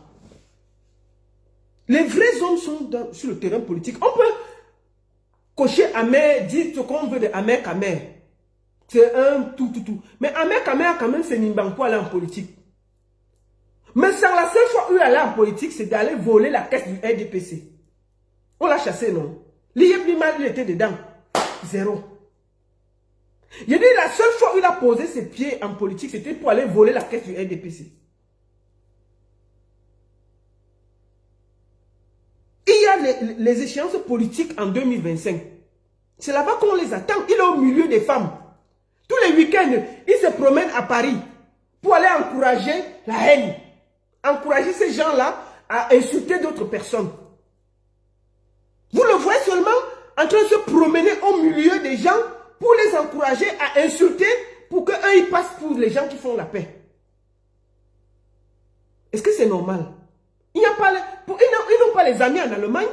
Les vrais hommes sont sur le terrain politique. On peut cocher Amer, dire ce qu'on veut de Amer Kamer. C'est un tout. Mais Amer Kamer a quand même ses nimbas pour aller en politique. Mais sans la seule fois où il allait en politique, c'est d'aller voler la caisse du RDPC. On l'a chassé, non? L'IEP-Limal, il était dedans. Zéro. Il dit la seule fois où il a posé ses pieds en politique, c'était pour aller voler la caisse du RDPC. Il y a les échéances politiques en 2025. C'est là-bas qu'on les attend. Il est au milieu des femmes. Tous les week-ends, il se promène à Paris pour aller encourager la haine. Encourager ces gens-là à insulter d'autres personnes. Vous le voyez seulement en train de se promener au milieu des gens pour les encourager à insulter pour qu'eux, ils passent pour les gens qui font la paix. Est-ce que c'est normal? Ils n'ont pas les amis en Allemagne.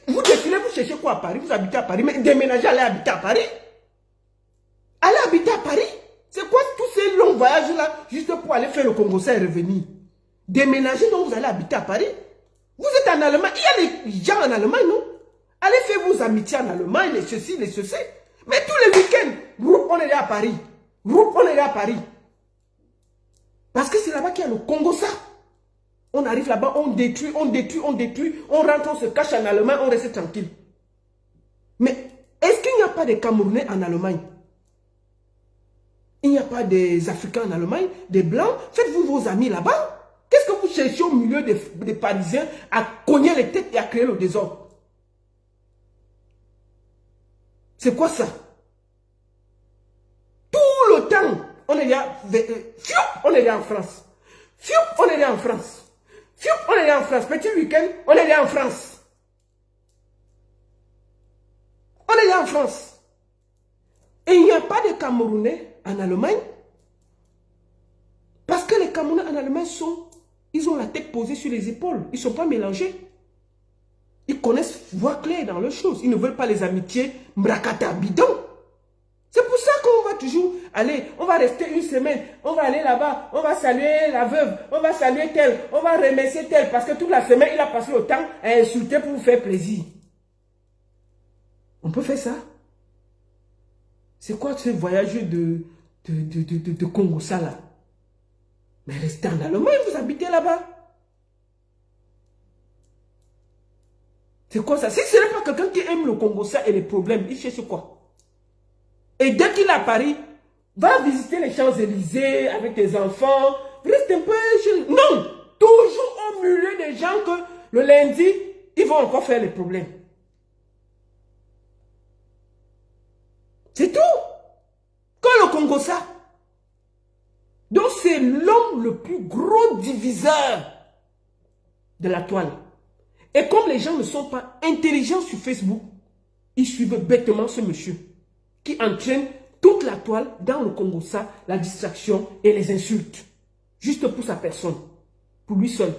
Vous défilez, vous cherchez quoi à Paris? Vous habitez à Paris, mais déménagez, allez habiter à Paris. Allez habiter à Paris. C'est quoi tous ces longs voyages-là juste pour aller faire le Congo-Ça et revenir? Déménager, donc vous allez habiter à Paris. Vous êtes en Allemagne. Il y a les gens en Allemagne, non? Allez faire vos amitiés en Allemagne, les ceci, les ceci. Mais tous les week-ends, on est là à Paris. On est là à Paris. Parce que c'est là-bas qu'il y a le Congo-Ça. On arrive là-bas, on détruit, on rentre, on se cache en Allemagne, on reste tranquille. Mais est-ce qu'il n'y a pas de Camerounais en Allemagne? Il n'y a pas des Africains en Allemagne, des Blancs? Faites-vous vos amis là-bas. Qu'est-ce que vous cherchez au milieu des Parisiens à cogner les têtes et à créer le désordre? C'est quoi ça? Tout le temps, on est là, on est là en France. On est là en France. On est là en France. Petit week-end, on est là en France. On est là en France. Et il n'y a pas de Camerounais en Allemagne. Parce que les Camerounais en Allemagne ils ont la tête posée sur les épaules. Ils ne sont pas mélangés. Ils connaissent voix claire dans leurs choses. Ils ne veulent pas les amitiés mbrakata bidon. C'est pour ça qu'on va toujours aller, on va rester une semaine, on va aller là-bas, on va saluer la veuve, on va saluer tel, on va remercier tel, parce que toute la semaine, il a passé le temps à insulter pour vous faire plaisir. On peut faire ça? C'est quoi ce voyage de Congo-Ça là? Mais restez en Allemagne, vous habitez là-bas. C'est quoi ça? Si ce n'est pas quelqu'un qui aime le Congo-Ça et les problèmes, il cherche quoi? Et dès qu'il est à Paris, va visiter les Champs-Élysées avec tes enfants. Reste un peu chez... Non! Toujours au milieu des gens que le lundi, ils vont encore faire les problèmes. C'est tout. Quand le Congo-Ça. Donc c'est l'homme le plus gros diviseur de la toile. Et comme les gens ne sont pas intelligents sur Facebook, ils suivent bêtement ce monsieur qui entraîne toute la toile dans le Congo-Ça, la distraction et les insultes. Juste pour sa personne. Pour lui seul.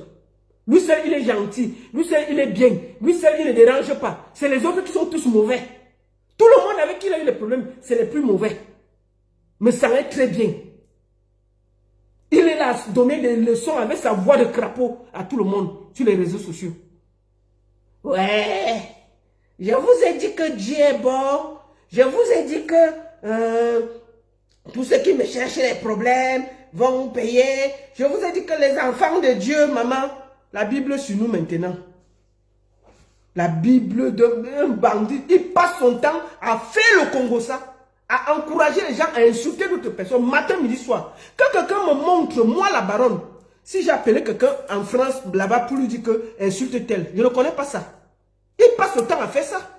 Lui seul, il est gentil. Lui seul, il est bien. Lui seul, il ne dérange pas. C'est les autres qui sont tous mauvais. Tout le monde avec qui il a eu les problèmes, c'est les plus mauvais. Mais ça va être très bien. Il est là à donner des leçons avec sa voix de crapaud à tout le monde sur les réseaux sociaux. Ouais, je vous ai dit que Dieu est bon. Je vous ai dit que Tous ceux qui me cherchent les problèmes vont payer. Je vous ai dit que les enfants de Dieu, maman, la Bible sur nous maintenant. La Bible d'un bandit, il passe son temps à faire le Congo ça, à encourager les gens à insulter d'autres personnes, matin, midi, soir. Quand quelqu'un me montre, moi la baronne, si j'ai appelé quelqu'un en France, là-bas, pour lui dire que insulte tel, je ne connais pas ça. Il passe le temps à faire ça.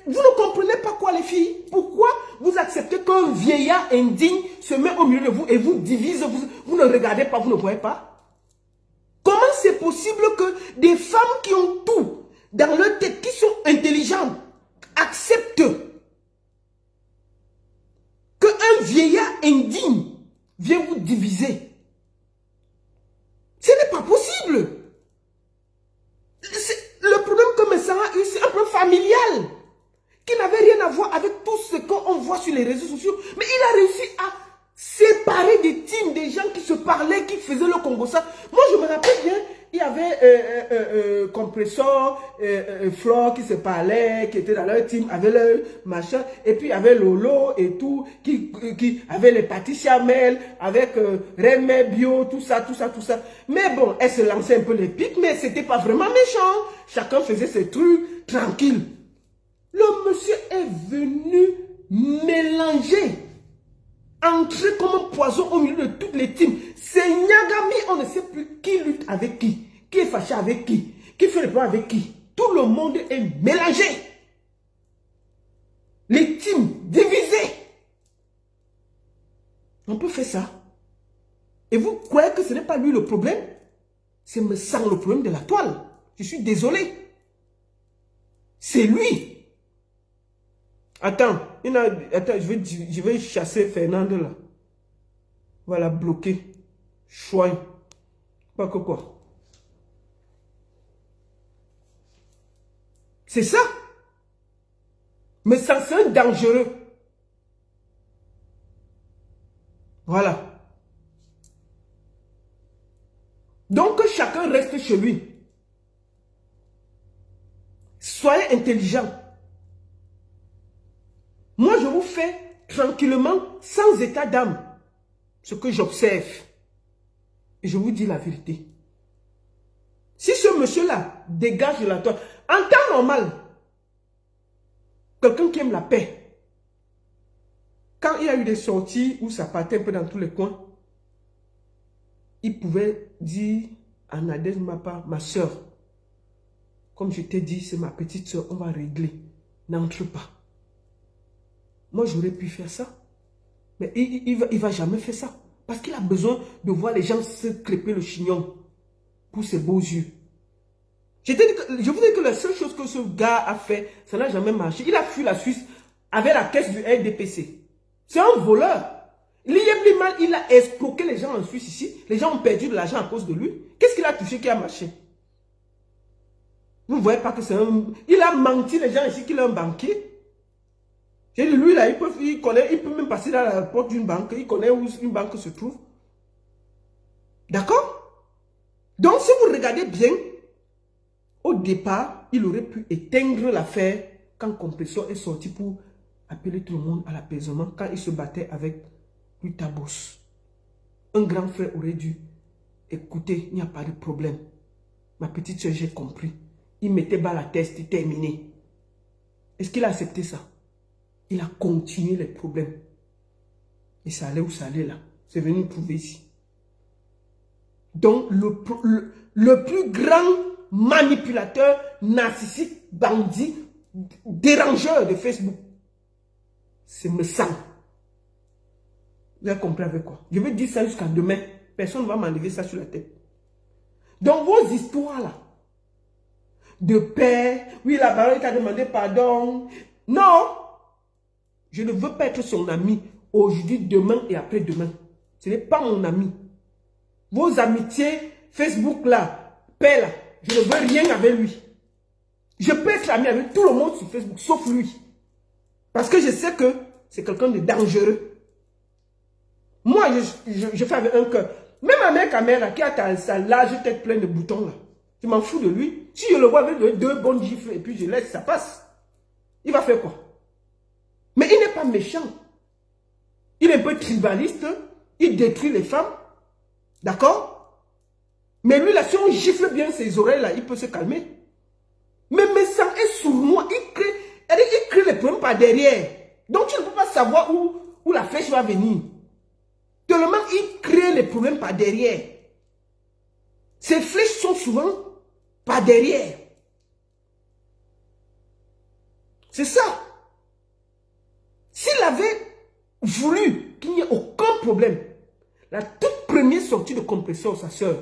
Vous ne comprenez pas quoi les filles? Pourquoi vous acceptez qu'un vieillard indigne se met au milieu de vous et vous divise, vous ne regardez pas, vous ne voyez pas? Comment c'est possible que des femmes qui ont tout dans leur tête, qui sont intelligentes, acceptent qu'un vieillard indigne vient vous diviser? Ce n'est pas possible. Le problème que mes sœurs a eu, c'est un problème familial qui n'avait rien à voir avec tout ce qu'on voit sur les réseaux sociaux. Mais il a réussi à séparer des teams, des gens qui se parlaient, qui faisaient le Congo ça. Moi, je me rappelle bien, il y avait Compressor, Flore qui se parlaient, qui étaient dans leur team, avec leur machin. Et puis, il y avait Lolo et tout, qui avait les Patricia Mel, avec Remé Bio, tout ça. Mais bon, elle se lançait un peu les pics, mais c'était pas vraiment méchant. Chacun faisait ses trucs, tranquille. Le monsieur est venu mélanger, entrer comme un poison au milieu de toutes les teams. C'est Nyagami, on ne sait plus qui lutte avec qui est fâché avec qui fait le plan avec qui. Tout le monde est mélangé. Les teams divisés. On peut faire ça. Et vous croyez que ce n'est pas lui le problème? C'est me sang le problème de la toile. Je suis désolé. C'est lui. Attends, je vais chasser Fernando là. Voilà, bloqué. Chouin. Pas que quoi. C'est ça. Mais ça, c'est un dangereux. Voilà. Donc, que chacun reste chez lui. Soyez intelligents. Moi, je vous fais tranquillement, sans état d'âme, ce que j'observe. Et je vous dis la vérité. Si ce monsieur-là dégage de la toile, en temps normal, quelqu'un qui aime la paix, quand il y a eu des sorties où ça partait un peu dans tous les coins, il pouvait dire à Nadège Mapa, ma soeur, comme je t'ai dit, c'est ma petite soeur, on va régler. N'entre pas. Moi, j'aurais pu faire ça. Mais il va jamais faire ça. Parce qu'il a besoin de voir les gens se crêper le chignon pour ses beaux yeux. Je vous dis que la seule chose que ce gars a fait, ça n'a jamais marché. Il a fui la Suisse avec la caisse du RDPC. C'est un voleur. L'IEM, il a escroqué les gens en Suisse ici. Les gens ont perdu de l'argent à cause de lui. Qu'est-ce qu'il a touché qui a marché? Vous ne voyez pas que c'est un... Il a menti les gens ici qu'il est un banquier. J'ai dit, lui là, il peut même passer dans la porte d'une banque. Il connaît où une banque se trouve. D'accord? Donc, si vous regardez bien, au départ, il aurait pu éteindre l'affaire quand Compressor est sorti pour appeler tout le monde à l'apaisement, quand il se battait avec Lutabos. Un grand frère aurait dû écouter, il n'y a pas de problème. Ma petite soeur, j'ai compris. Il mettait bas la tête, c'était terminé. Est-ce qu'il a accepté ça? Il a continué les problèmes. Et ça allait où ça allait là. C'est venu nous trouver ici. Donc, le plus grand manipulateur, narcissique, bandit, dérangeur de Facebook, c'est Messang. Vous avez compris avec quoi? Je vais dire ça jusqu'à demain. Personne ne va m'enlever ça sur la tête. Donc, vos histoires là, de paix, oui, la baronne t'a demandé pardon. Non! Je ne veux pas être son ami aujourd'hui, demain et après-demain. Ce n'est pas mon ami. Vos amitiés, Facebook là, paix là, je ne veux rien avec lui. Je peux être ami avec tout le monde sur Facebook, sauf lui. Parce que je sais que c'est quelqu'un de dangereux. Moi, je fais avec un cœur. Même ma mère caméra qui a sa large tête pleine de boutons là, je m'en fous de lui. Si je le vois avec deux bonnes gifles et puis je laisse, ça passe. Il va faire quoi? Mais il n'est pas méchant. Il est un peu tribaliste. Il détruit les femmes. D'accord? Mais lui, là, si on gifle bien ses oreilles, là, il peut se calmer. Mais ça est sournois. Il crée les problèmes par derrière. Donc, tu ne peux pas savoir où la flèche va venir. Tellement, il crée les problèmes par derrière. Ces flèches sont souvent par derrière. C'est ça. S'il avait voulu qu'il n'y ait aucun problème, la toute première sortie de compresseur, sa soeur,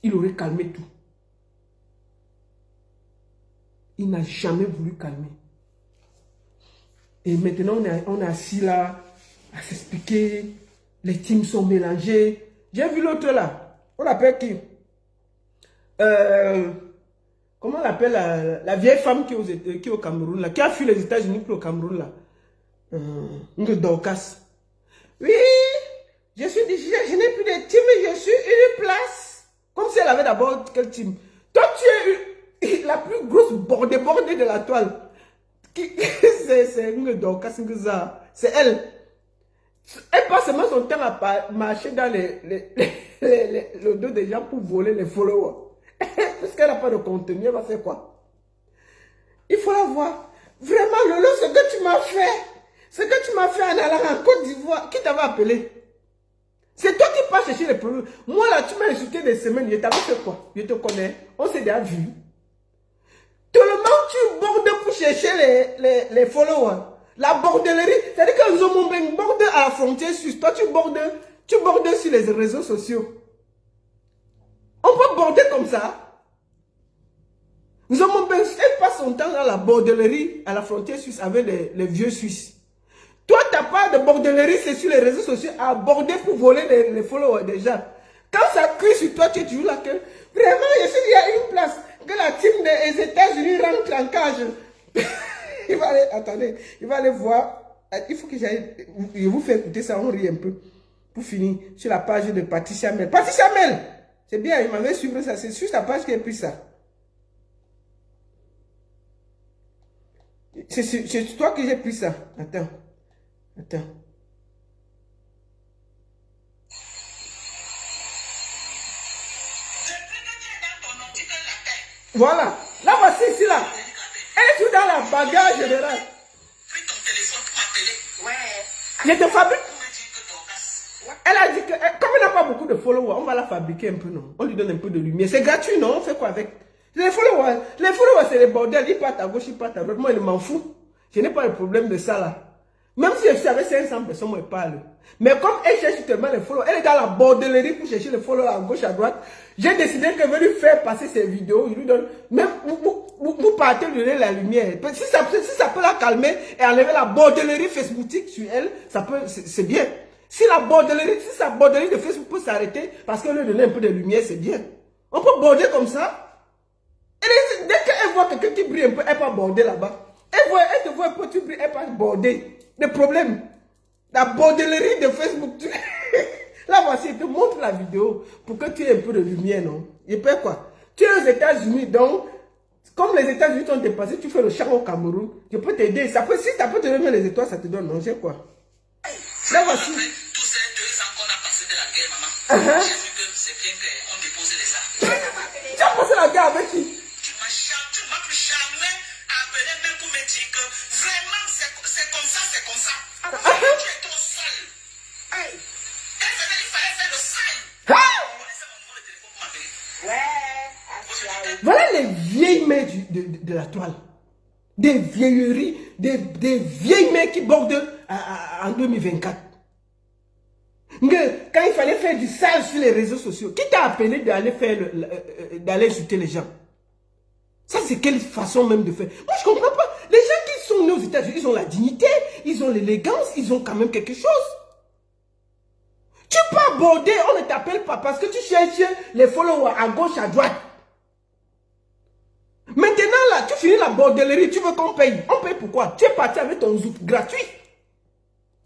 il aurait calmé tout. Il n'a jamais voulu calmer. Et maintenant, on est assis là, à s'expliquer. Les teams sont mélangés. J'ai vu l'autre là. On l'appelle qui? Comment on l'appelle la vieille femme qui est au Cameroun là, qui a fui les États-Unis pour le Cameroun là. Dorcas. Oui, je n'ai plus de team, je suis une place. Comme si elle avait d'abord quel team. Toi, tu es la plus grosse bordée de la toile. C'est Dorcas, c'est elle. Elle passe seulement son temps à marcher dans le dos des gens pour voler les followers. Parce qu'elle n'a pas de contenu, elle va faire quoi? Il faut la voir. Vraiment, Lolo, ce que tu m'as fait en allant en Côte d'Ivoire, qui t'avait appelé? C'est toi qui passes chercher les problèmes. Moi, là, tu m'as insulté des semaines, je t'avais fait quoi? Je te connais, on s'est déjà vu. Tout le monde, tu bordes pour chercher les followers. La bordellerie, c'est-à-dire que nous avons bordé à la frontière suisse. Toi, tu bordes sur les réseaux sociaux. On peut border comme ça. Nous avons elle passe son temps dans la bordellerie à la frontière suisse avec les vieux Suisses. Toi, tu n'as pas de bordellerie, c'est sur les réseaux sociaux à border pour voler les followers des gens. Quand ça crie sur toi, tu es toujours là que vraiment, il y a une place que la team des États-Unis rentre en cage. Il va aller, attendez, il va aller voir. Il faut que j'aille, je vous fais écouter ça, on rit un peu. Pour finir, sur la page de Patricia Mel. Patricia Mel, c'est bien, il m'avait suivi ça, c'est sur sa page qu'il a pris ça. C'est sur toi que j'ai pris ça. Attends. Voilà, là voici ici là. Elle est tout dans la bagarre générale. Je te fabrique. Elle a dit que, comme elle n'a pas beaucoup de followers, on va la fabriquer un peu, non? On lui donne un peu de lumière. C'est gratuit, non? On fait quoi avec? Les followers, c'est les bordels. Ils partent à gauche, ils partent à droite. Moi, je m'en fous. Je n'ai pas de problème de ça, là. Même si je suis avec 500 personnes, moi, je parle. Mais comme elle cherche tellement les followers, elle est dans la bordellerie pour chercher les followers à gauche, à droite. J'ai décidé que je vais lui faire passer ses vidéos. Je lui donne, même, vous partez lui donner la lumière. Si ça peut la calmer et enlever la bordellerie facebooktique sur elle, ça peut, c'est bien. Si sa bordellerie de Facebook peut s'arrêter parce qu'elle lui donne un peu de lumière, c'est bien. On peut border comme ça. Dès qu'elle voit quelqu'un qui brille un peu, elle peut border là-bas. Elle te voit un peu, tu brilles, elle peut border. Des problèmes. La bordellerie de Facebook. Là, voici, je te montre la vidéo pour que tu aies un peu de lumière, non? Et puis quoi? Tu es aux États-Unis, donc, comme les États-Unis t'ont dépassé, tu fais le chant au Cameroun. Je peux t'aider. Si ça peut te donner les étoiles, ça te donne, non? C'est quoi? Là, voici. Tous ces 2 ans qu'on a passé de la guerre, maman, j'ai vu que c'est bien qu'on dépose les armes. Tu as passé la guerre avec qui? Tu m'as plus jamais appelé même pour me dire que vraiment c'est comme ça. Tu es trop seul. Il fallait faire le sale. Vous connaissez mon numéro de téléphone pour m'appeler? Voilà les vieilles mains de la toile. Des vieilleries, des vieilles mains qui bordent en 2024. Quand il fallait faire du sale sur les réseaux sociaux, qui t'a appelé d'aller insulter les gens? Ça, c'est quelle façon même de faire? Moi, je ne comprends pas. Les gens qui sont nés aux États-Unis, ils ont la dignité, ils ont l'élégance, ils ont quand même quelque chose. Tu peux aborder, on ne t'appelle pas parce que tu cherches les followers à gauche, à droite. Maintenant, là, tu finis la bordellerie, tu veux qu'on paye. On paye pourquoi? Tu es parti avec ton zouk gratuit.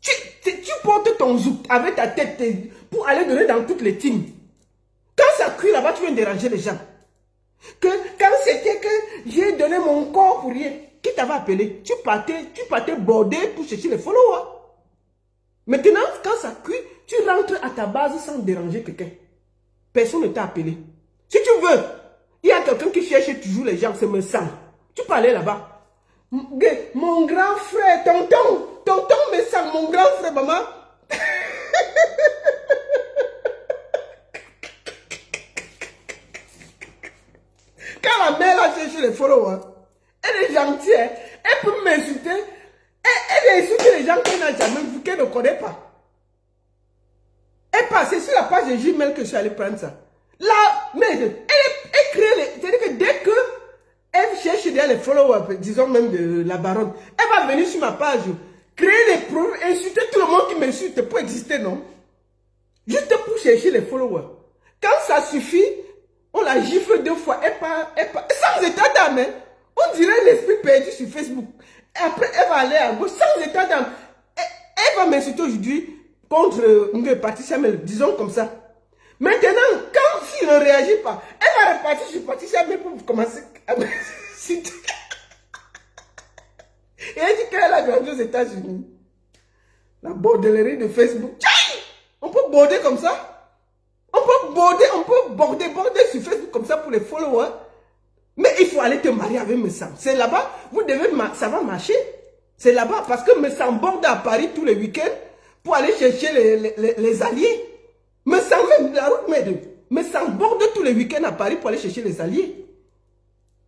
Tu portes ton zouk avec ta tête pour aller donner dans toutes les teams. Quand ça cuit là-bas, tu viens déranger les gens. Quand c'était que j'ai donné mon corps pour rien, qui qui t'avait appelé? Tu partais border pour chercher les followers. Maintenant, quand ça cuit, tu rentres à ta base sans déranger quelqu'un. Personne ne t'a appelé. Si tu veux, il y a quelqu'un qui cherche toujours les gens, c'est me sang. Tu peux aller là-bas. Mon grand frère, tonton me sang, mon grand frère, maman. Quand la mère a cherché les followers, elle est gentille, hein? Elle peut m'insulter. Elle insulte les gens qu'elle n'a jamais vu, qu'elle ne connaît pas. Elle passe sur la page de Gmail que je suis allé prendre ça. Là, mais elle crée les... C'est-à-dire que dès que elle cherche les followers, disons même de la baronne, elle va venir sur ma page, créer les problèmes, insulter tout le monde qui m'insulte pour exister, non? Juste pour chercher les followers. Quand ça suffit, on la gifle 2 fois, elle part, sans état d'âme, hein? On dirait l'esprit perdu sur Facebook. Et après, elle va aller à gauche, sans état d'âme. Elle va m'insulter aujourd'hui contre Patricia Mel, disons comme ça. Maintenant, quand s'il ne réagit pas, elle va repartir sur Patricia Mel pour commencer à m'insulter. Et elle dit qu'elle a grandi aux États-Unis. La bordellerie de Facebook. On peut border comme ça. On peut border sur Facebook comme ça pour les followers. Mais il faut aller te marier avec Messam. C'est là-bas, ça va marcher. C'est là-bas parce que Messam borde à Paris tous les week-ends pour aller chercher les alliés. Messam, la route Messam borde tous les week-ends à Paris pour aller chercher les alliés.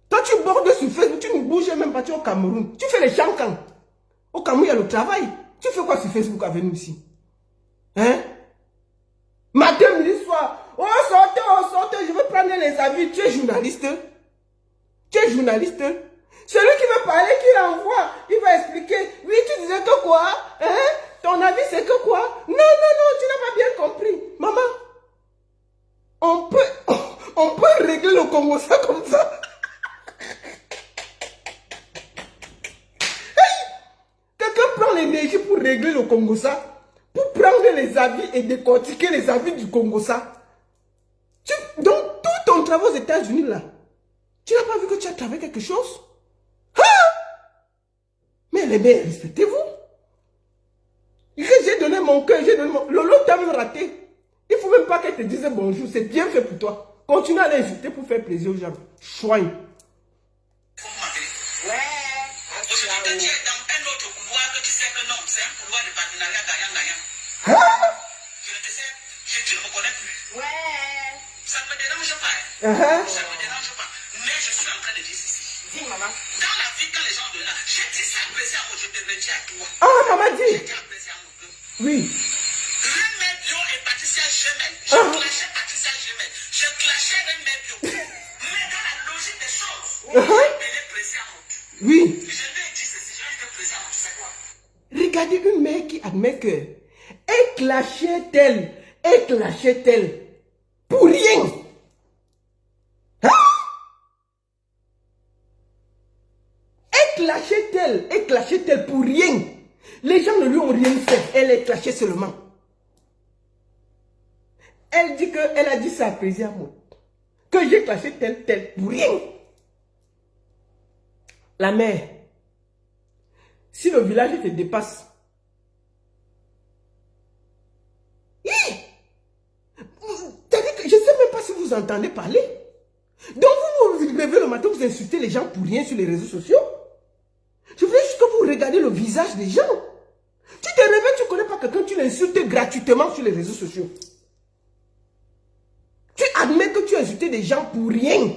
Toi, tu bordes sur Facebook, tu ne bouges même pas, tu es au Cameroun. Tu fais les chancans. Au Cameroun, il y a le travail. Tu fais quoi sur Facebook avec nous ici? Hein? Matin, midi, soir. Oh, sortez, je veux prendre les avis. Tu es journaliste. Tu es journaliste. Celui qui veut parler, qui l'envoie, il va expliquer. Oui, tu disais que quoi? Hein? Ton avis, c'est que quoi? Non, tu n'as pas bien compris. Maman, on peut régler le Congo ça comme ça. Quelqu'un prend l'énergie pour régler le Congo ça. Pour prendre les avis et décortiquer les avis du Congo ça. Donc, tout ton travail aux États-Unis là, tu n'as pas vu que tu as travaillé quelque chose? Hein? Mais les mères, respectez-vous. J'ai donné mon cœur, j'ai donné mon... Lolo t'a même raté. Il ne faut même pas qu'elle te dise bonjour, c'est bien fait pour toi. Continue à l'insulter pour faire plaisir aux gens. Choigne. Aujourd'hui, tu es dans un autre couloir que tu sais que non, c'est un couloir de partenariat gagnant-gagnant. Je ne te sais, tu ne me connais plus. Ça ne me dérange pas. Ça ne me dérange pas. Mais je suis en train de dire ceci. Dis, maman. Dans la vie, quand les gens de là, j'ai dit ça apprécié à moi, je te le dis à toi. Ah, maman dit. J'ai dit apprécié à mon cœur. Oui. René Bio et Patricia Gemel. Je clashais Patricia Gemel. Je clashais René Bio. Mais dans la logique des choses, je l'ai pressé à mon cœur. Oui. Je lui ai dit ceci, je lui ai pressé à mon cœur. Tu sais quoi? Regardez une mère qui admet que elle clashait elle pour rien. Hein? Elle clashait elle pour rien. Les gens ne lui ont rien fait, elle est clashée seulement. Elle dit qu'elle a dit ça à plaisir à moi. Que j'ai clashé tel pour rien. La mère, si le village te dépasse, c'est-à-dire que je ne sais même pas si vous entendez parler. Donc vous vous levez le matin, vous insultez les gens pour rien sur les réseaux sociaux. Je voulais juste que vous regardez le visage des gens. Tu te réveilles, tu ne connais pas quelqu'un, tu l'insultes gratuitement sur les réseaux sociaux. Tu admets que tu as insulté des gens pour rien.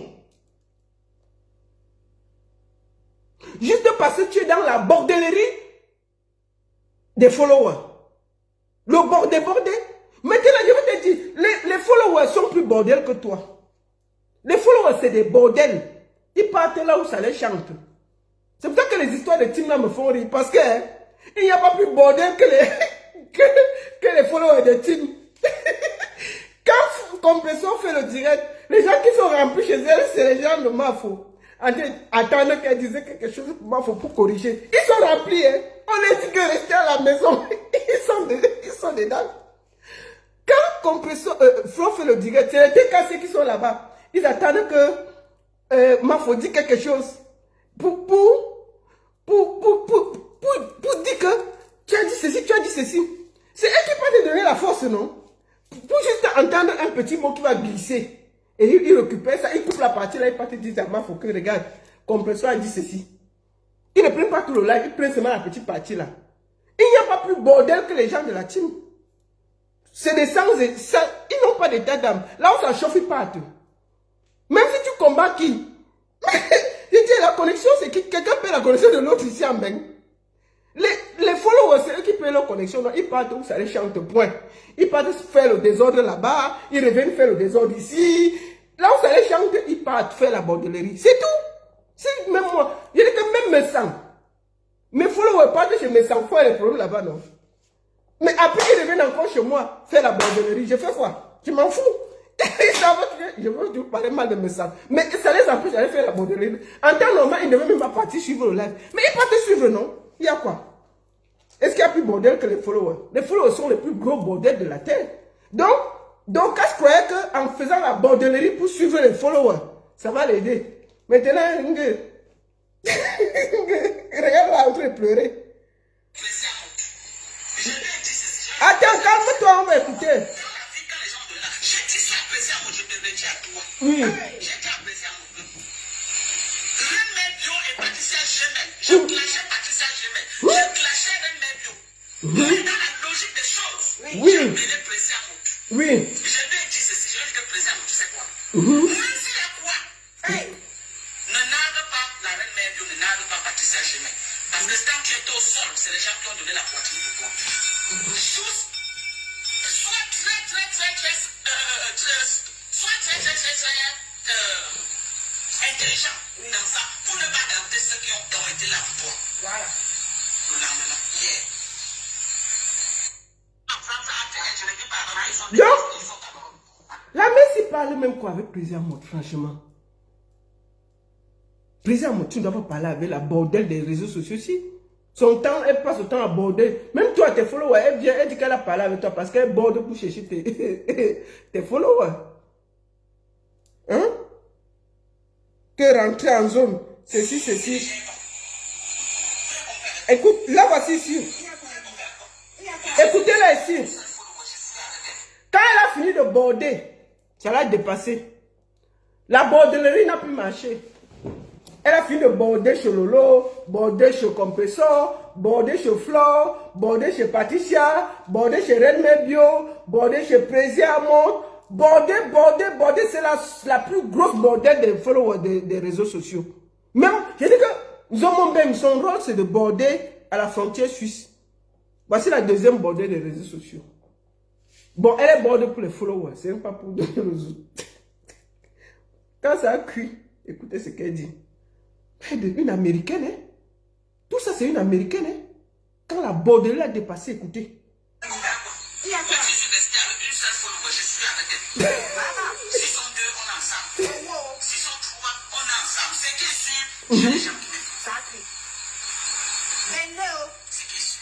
Juste parce que tu es dans la bordellerie des followers. Le bordel. Maintenant, je vais te dire, les followers sont plus bordels que toi. Les followers, c'est des bordels. Ils partent là où ça les chante. C'est pour ça que les histoires de Tim là me font rire. Parce que il n'y a pas plus bordel que les followers de Tim. Quand Compressor fait le direct, les gens qui sont remplis chez elle, c'est les gens de Mafo. Attendez qu'elle disait quelque chose pour Mafo pour corriger. Ils sont remplis. Hein. On les dit que rester à la maison. Ils sont dedans. Quand Compressor, Flo fait le direct, c'est les TKC qui sont là-bas. Ils attendent que Mafo dise quelque chose pour pour dire que tu as dit ceci, tu as dit ceci. C'est elle qui peut te donner la force, non? Pour juste entendre un petit mot qui va glisser. Et il récupère ça, il coupe la partie là, il part te dire, il faut que regarde, Compressor a dit ceci. Il ne prend pas tout le live, il prend seulement la petite partie là. Il n'y a pas plus bordel que les gens de la team. C'est des sans, ils n'ont pas d'état d'âme. Là où ça chauffe, ils partent. Même si tu combats qui? Je dis, la connexion, c'est qui? Quelqu'un paie la connexion de l'autre ici en main. Les followers, c'est eux qui paient leur connexion. Donc, ils partent où ça les chante, point. Ils partent faire le désordre là-bas. Ils reviennent faire le désordre ici. Là où ça les chante, ils partent faire la bordellerie. C'est tout. C'est même moi. Il y a que même mes sangs. Mes followers partent chez mes sangs faire les problèmes là-bas, non? Mais après, ils reviennent encore chez moi faire la bordellerie. Je fais quoi? Je m'en fous. Je veux toujours parler mal de mes sangs. Mais ça les empêche d'aller faire la bordellerie. En temps normal, ils ne devaient même pas partir suivre le live. Mais ils partent suivre, non? Il y a quoi? Est-ce qu'il y a plus bordel que les followers? Les followers sont les plus gros bordels de la terre. Donc je croyais qu'en faisant la bordellerie pour suivre les followers, ça va l'aider. Maintenant, regarde là en train de pleurer. Attends, calme-toi, on va écouter. Oui. Je clashais Patricia Gemel. Je clashais Renmebio. Mais dans la logique des choses, oui. Je venais presser à mon tour. Oui. Je lui ai dit ceci, je lui ai dit que presser à mon tour, c'est quoi? Même s'il y a quoi? Hey. Ne nargue pas la Renmebio, ne nargue pas Patricia Gemel. Parce que quand tu étais au sol, c'est les gens qui ont donné la poitrine pour toi. Sois très intelligent dans ça pour ne pas garder ceux qui ont été là pour toi. Voilà. Le lendemain, Donc, la Messi parle même quoi avec plaisir, moi, franchement. Plaisir, moi, tu ne dois pas parler avec la bordel des réseaux sociaux ici. Son temps, elle passe son temps à border. Même toi, tes followers, elle vient, elle dit qu'elle a parlé avec toi parce qu'elle borde pour chercher tes followers. Hein? Que rentrer en zone, ceci. Écoute, là voici ici. Écoutez-la ici. Quand elle a fini de border, ça l'a dépassé. La bordellerie n'a plus marché. Elle a fini de border chez Lolo, border chez Compressor, border chez Flore, border chez Patricia, border chez Renmebio, border chez Présiamont. Border, c'est la plus grosse bordel des followers des réseaux sociaux. Même, je dis que Zomomben, son rôle, c'est de border à la frontière suisse. Voici la deuxième bordel des réseaux sociaux. Bon, elle est bordée pour les followers, c'est même pas pour donner aux autres. Quand ça a cuit, écoutez ce qu'elle dit. Une américaine, hein? Tout ça, c'est une américaine, hein? Quand la bordellerie a dépassé, écoutez. S'ils sont deux, on est ensemble. S'ils sont trois, on est ensemble. C'est qui est sûr, j'ai les gens qui me font. C'est qui est sûr.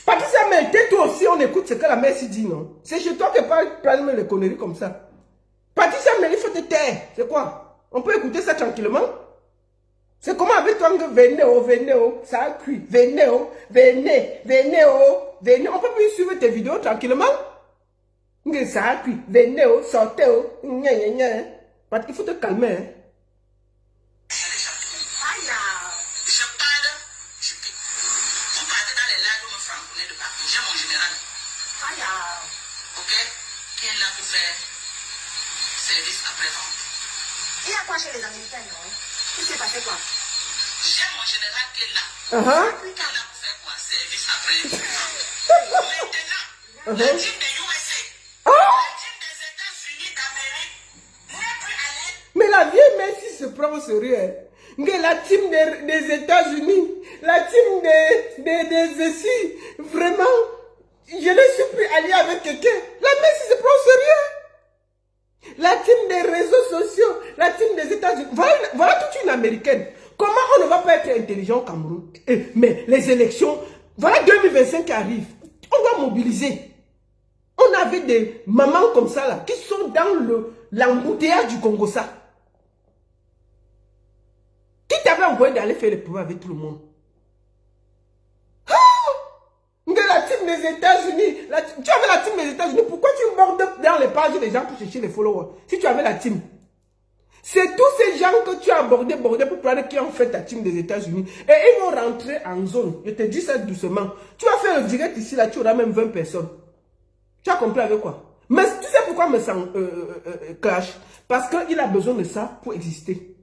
Patricia, mais tais-toi aussi, on écoute ce que la mère dit, non? C'est chez toi que parle les conneries comme ça. Patricia, mais il faut te taire. C'est quoi? On peut écouter ça tranquillement? C'est comment avec toi que venez, ça a cuit. Venez. On peut plus suivre tes vidéos tranquillement? Ça a cuit. Venez, sortez. Il faut te calmer. Hein? Il y a quoi chez les Américains, non? Il s'est passé quoi? J'ai mon général qui est là. Qui est là pour faire quoi? Service après. Maintenant, la team des USA, la team des États-Unis d'Amérique n'est plus allée. Mais la vieille Messi se prend au sérieux. La team des États-Unis, la team des ici, vraiment, je ne suis plus allié avec quelqu'un. La Messi se prend au sérieux. La team des réseaux sociaux, la team des États-Unis. Voilà toute une américaine. Comment on ne va pas être intelligent au Cameroun? Mais les élections, voilà 2025 qui arrive. On doit mobiliser. On avait des mamans comme ça là, qui sont dans l'embouteillage du Congo ça. Qui t'avait encore envoyé d'aller faire les problèmes avec tout le monde. La team des États-Unis, tu avais la team des États-Unis, pourquoi tu bordes dans les pages des gens pour chercher les followers? Si tu avais la team. C'est tous ces gens que tu as abordé pour parler qui ont fait ta team des États-Unis. Et ils vont rentrer en zone. Je te dis ça doucement. Tu vas faire le direct ici, là, tu auras même 20 personnes. Tu as compris avec quoi? Mais tu sais pourquoi me sent clash? Parce qu'il a besoin de ça pour exister.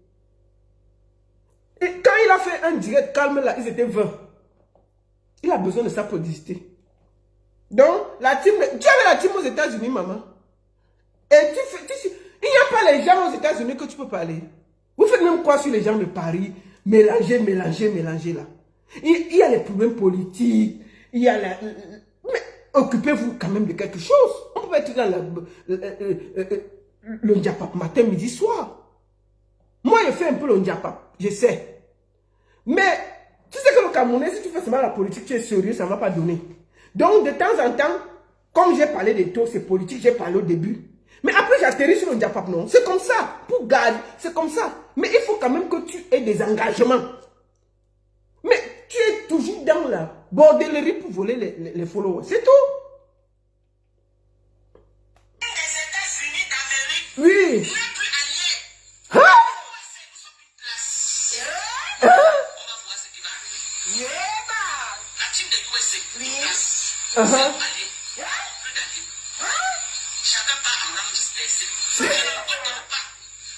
Et quand il a fait un direct calme là, ils étaient 20. Il a besoin de ça pour exister. Donc, la team, tu avais la team aux États-Unis, maman. Et il n'y a pas les gens aux États-Unis que tu peux parler. Vous faites même quoi sur les gens de Paris? Mélanger là. Il y a les problèmes politiques. Il y a la... Mais occupez-vous quand même de quelque chose. On peut être dans le Ndiapap matin, midi, soir. Moi, je fais un peu le Ndiapap. Je sais. Mais, tu sais que le Camerounais, si tu fais seulement la politique, tu es sérieux, ça ne va pas donner. Donc, de temps en temps, comme j'ai parlé des taux, c'est politique, j'ai parlé au début. Mais après, j'atterris sur le Ndiapap, non. C'est comme ça. Pour gagner, c'est comme ça. Mais il faut quand même que tu aies des engagements. Mais tu es toujours dans la bordellerie pour voler les followers. C'est tout. Les États-Unis d'Amérique. Oui. N'est plus alliés. Hein? Nous sommes une place. On va voir ce qui va arriver. La team de USA, une place. C'est allié. Plus d'alliés. Chacun part en rang dispersé. Je ne comprends pas.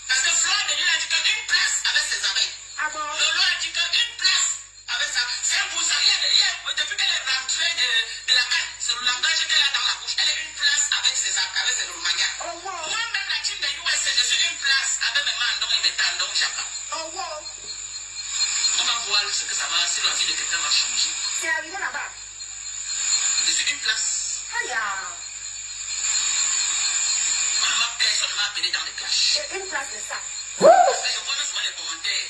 Parce que Fleur de lui a dit qu'une place avec ses abeilles. Lolo a dit qu'une place avec ça. C'est un beau ça. Depuis qu'elle est rentrée de la canne, c'est le langage qu'elle a dans la bouche. Elle est une place avec ses manières. Moi-même, la team de USA, je suis une place avec mes mandons et mes tendons Jacques. On va voir ce que ça va, si la vie de quelqu'un va changer. C'est arrivé là-bas. Je suis une place. Maman, personne ne m'a appelé dans les clashs. C'est une place de ça. Parce que je vois souvent les commentaires.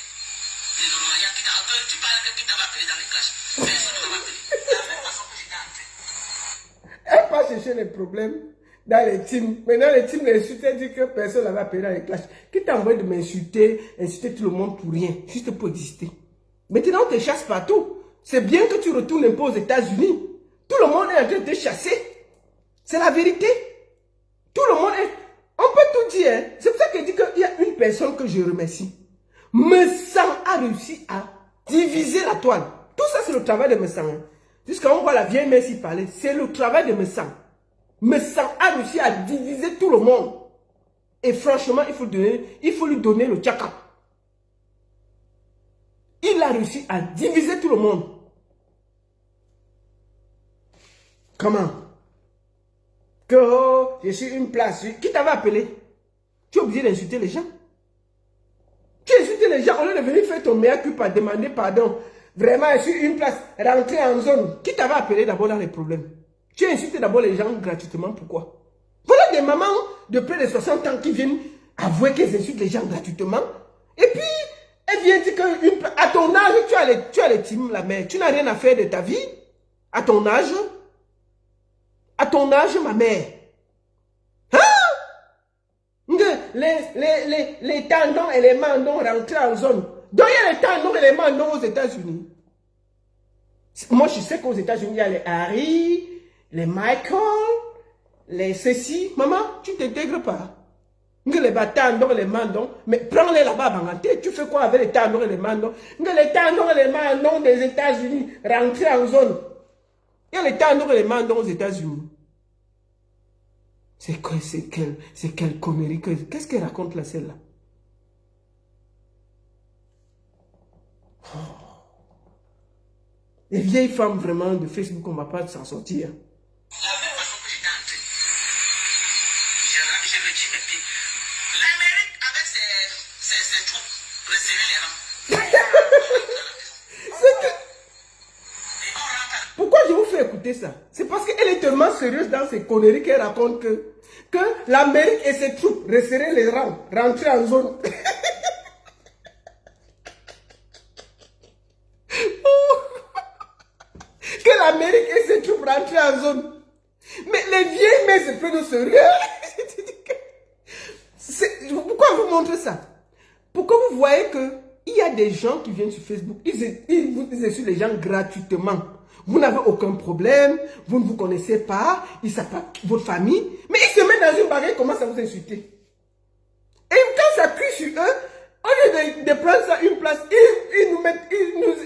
Les Normaliens qui tu parles que qui t'avait appelé dans les clashs. Personne ne m'a appelé. De la même façon que j'étais entré. Elle pas chercher les problèmes dans les teams. Maintenant, les teams l'insultent, dit que personne n'avait appelé dans les clashs. Qui t'a envoyé de m'insulter, insulter tout le monde pour rien, juste pour exister. Maintenant, on te chasse partout. C'est bien que tu retournes un peu aux États-Unis. Tout le monde est en train de te chasser. C'est la vérité. Tout le monde est... On peut tout dire. Hein? C'est pour ça que je dis qu'il y a une personne que je remercie. Messan a réussi à diviser la toile. Tout ça, c'est le travail de Messan. Hein? Jusqu'à on voit la vieille mère s'y parler. C'est le travail de Messan. Messan a réussi à diviser tout le monde. Et franchement, il faut lui donner le tchaka. Il a réussi à diviser tout le monde. Comment? Que oh, je suis une place. Qui t'avait appelé? Tu es obligé d'insulter les gens. Tu insultes les gens au lieu de venir faire ton meilleur culpa, demander pardon. Vraiment, je suis une place. Rentrer en zone. Qui t'avait appelé d'abord dans les problèmes? Tu as insulté d'abord les gens gratuitement. Pourquoi? Voilà des mamans de près de 60 ans qui viennent avouer qu'elles insultent les gens gratuitement. Et puis, elle vient dire que à ton âge, tu as les teams, la mère. Tu n'as rien à faire de ta vie. À ton âge. À ton âge, ma mère. Hein? Les tendons et les mandons rentrés en zone. Donc, il y a les tendons et les mandons aux États-Unis. Moi, je sais qu'aux États-Unis, il y a les Harry, les Michael, les ceci. Maman, tu ne t'intègres pas. Les tendons et les mandons, mais prends-les là-bas, Banganté. Tu fais quoi avec les tendons et les mandons? Les tendons et les mandons des États-Unis rentrés en zone. Il y a les tendons et les mandons aux États-Unis. C'est quelle connerie. Qu'est-ce qu'elle raconte là, celle-là? Oh. Les vieilles femmes vraiment de Facebook, on ne va pas s'en sortir. La même façon que j'étais entré. Je retire mes pieds. L'Amérique avec ses troupes resserrer les rangs. Pourquoi je vous fais écouter ça? C'est parce qu'elle est tellement sérieuse dans ses conneries qu'elle raconte que l'Amérique et ses troupes resserrer les rangs, rentrer en zone. Que l'Amérique et ses troupes rentrent en zone. Mais les vieilles mères se prennent au sérieux. Pourquoi vous montrez ça? Pourquoi vous voyez qu'il il y a des gens qui viennent sur Facebook, ils vous insultent les gens gratuitement. Vous n'avez aucun problème, vous ne vous connaissez pas, ils ne savent pas votre famille, mais ils se mettent dans une bagarre et commencent à vous insulter. Et quand ça crie sur eux, au lieu de prendre ça une place,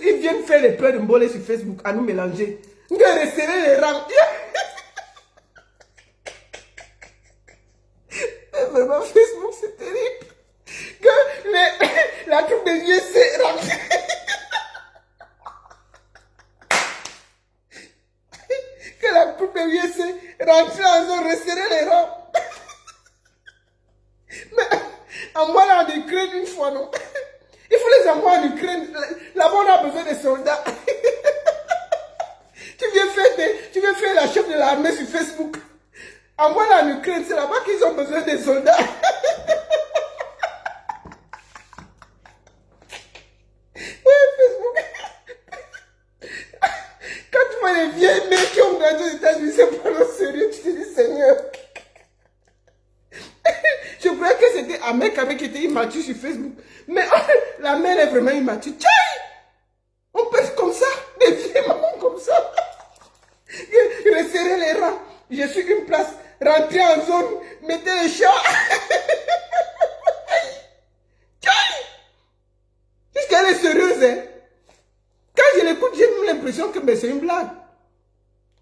ils viennent faire les pleurs de mbolé sur Facebook à nous mélanger. De resserrer les rangs. Vraiment, Facebook, c'est terrible. Que la troupe des vieux s'est rentrée. Que la troupe des vieux s'est rentrée en zone resserrer les rangs. Mais envoie-la en Ukraine une fois, non? Il faut les envoyer en Ukraine. Là-bas, on a besoin de soldats. Tu viens faire la chef de l'armée sur Facebook. Envoie-la en Ukraine, c'est là-bas qu'ils ont besoin des soldats. Oui, Facebook. Quand tu vois les vieilles mecs qui ont grandi aux États-Unis, c'est pas non sérieux, tu te dis Seigneur. Je croyais que c'était un mec avec qui était immature sur Facebook. Mais la mère est vraiment immature. Tchai! On peut être comme ça, des vieilles mamans comme ça. Resserrer les rangs. Je suis une place. Rentrez en zone. Mettez les chats. Jusqu'elle est sérieuse. Hein? Quand je l'écoute, j'ai l'impression que c'est une blague.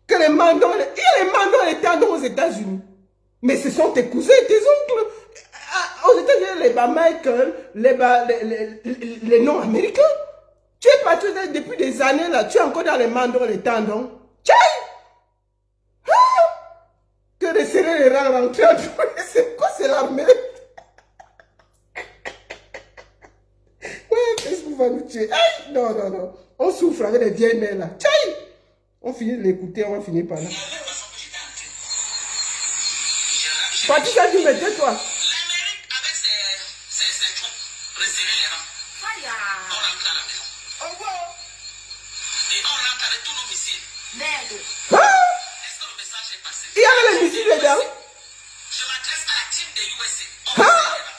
Que les mandons, il y a les mandons et les tendons aux États-Unis. Mais ce sont tes cousins et tes oncles. Aux États-Unis, les Bas-Michael, les noms américains. Tu es parti depuis des années là. Tu es encore dans les mandons et les tendons. Tchai! Que de serrer les rangs rentrer en journée, c'est quoi, c'est l'armée? Ouais, Facebook va nous tuer. Aïe, non, non, non. On souffre avec les vieilles mères là. Tchaï! On finit de l'écouter, on va finir par là. Patricia, tu me tais, toi. L'Amérique avec ses troupes, resserrer les rangs. On rentre à la maison. Et on rentre avec tous nos missiles. Merde. Est-ce que le message est passé? Il y avait les missiles dedans. Je m'adresse à la team des USA. On resserre les rangs.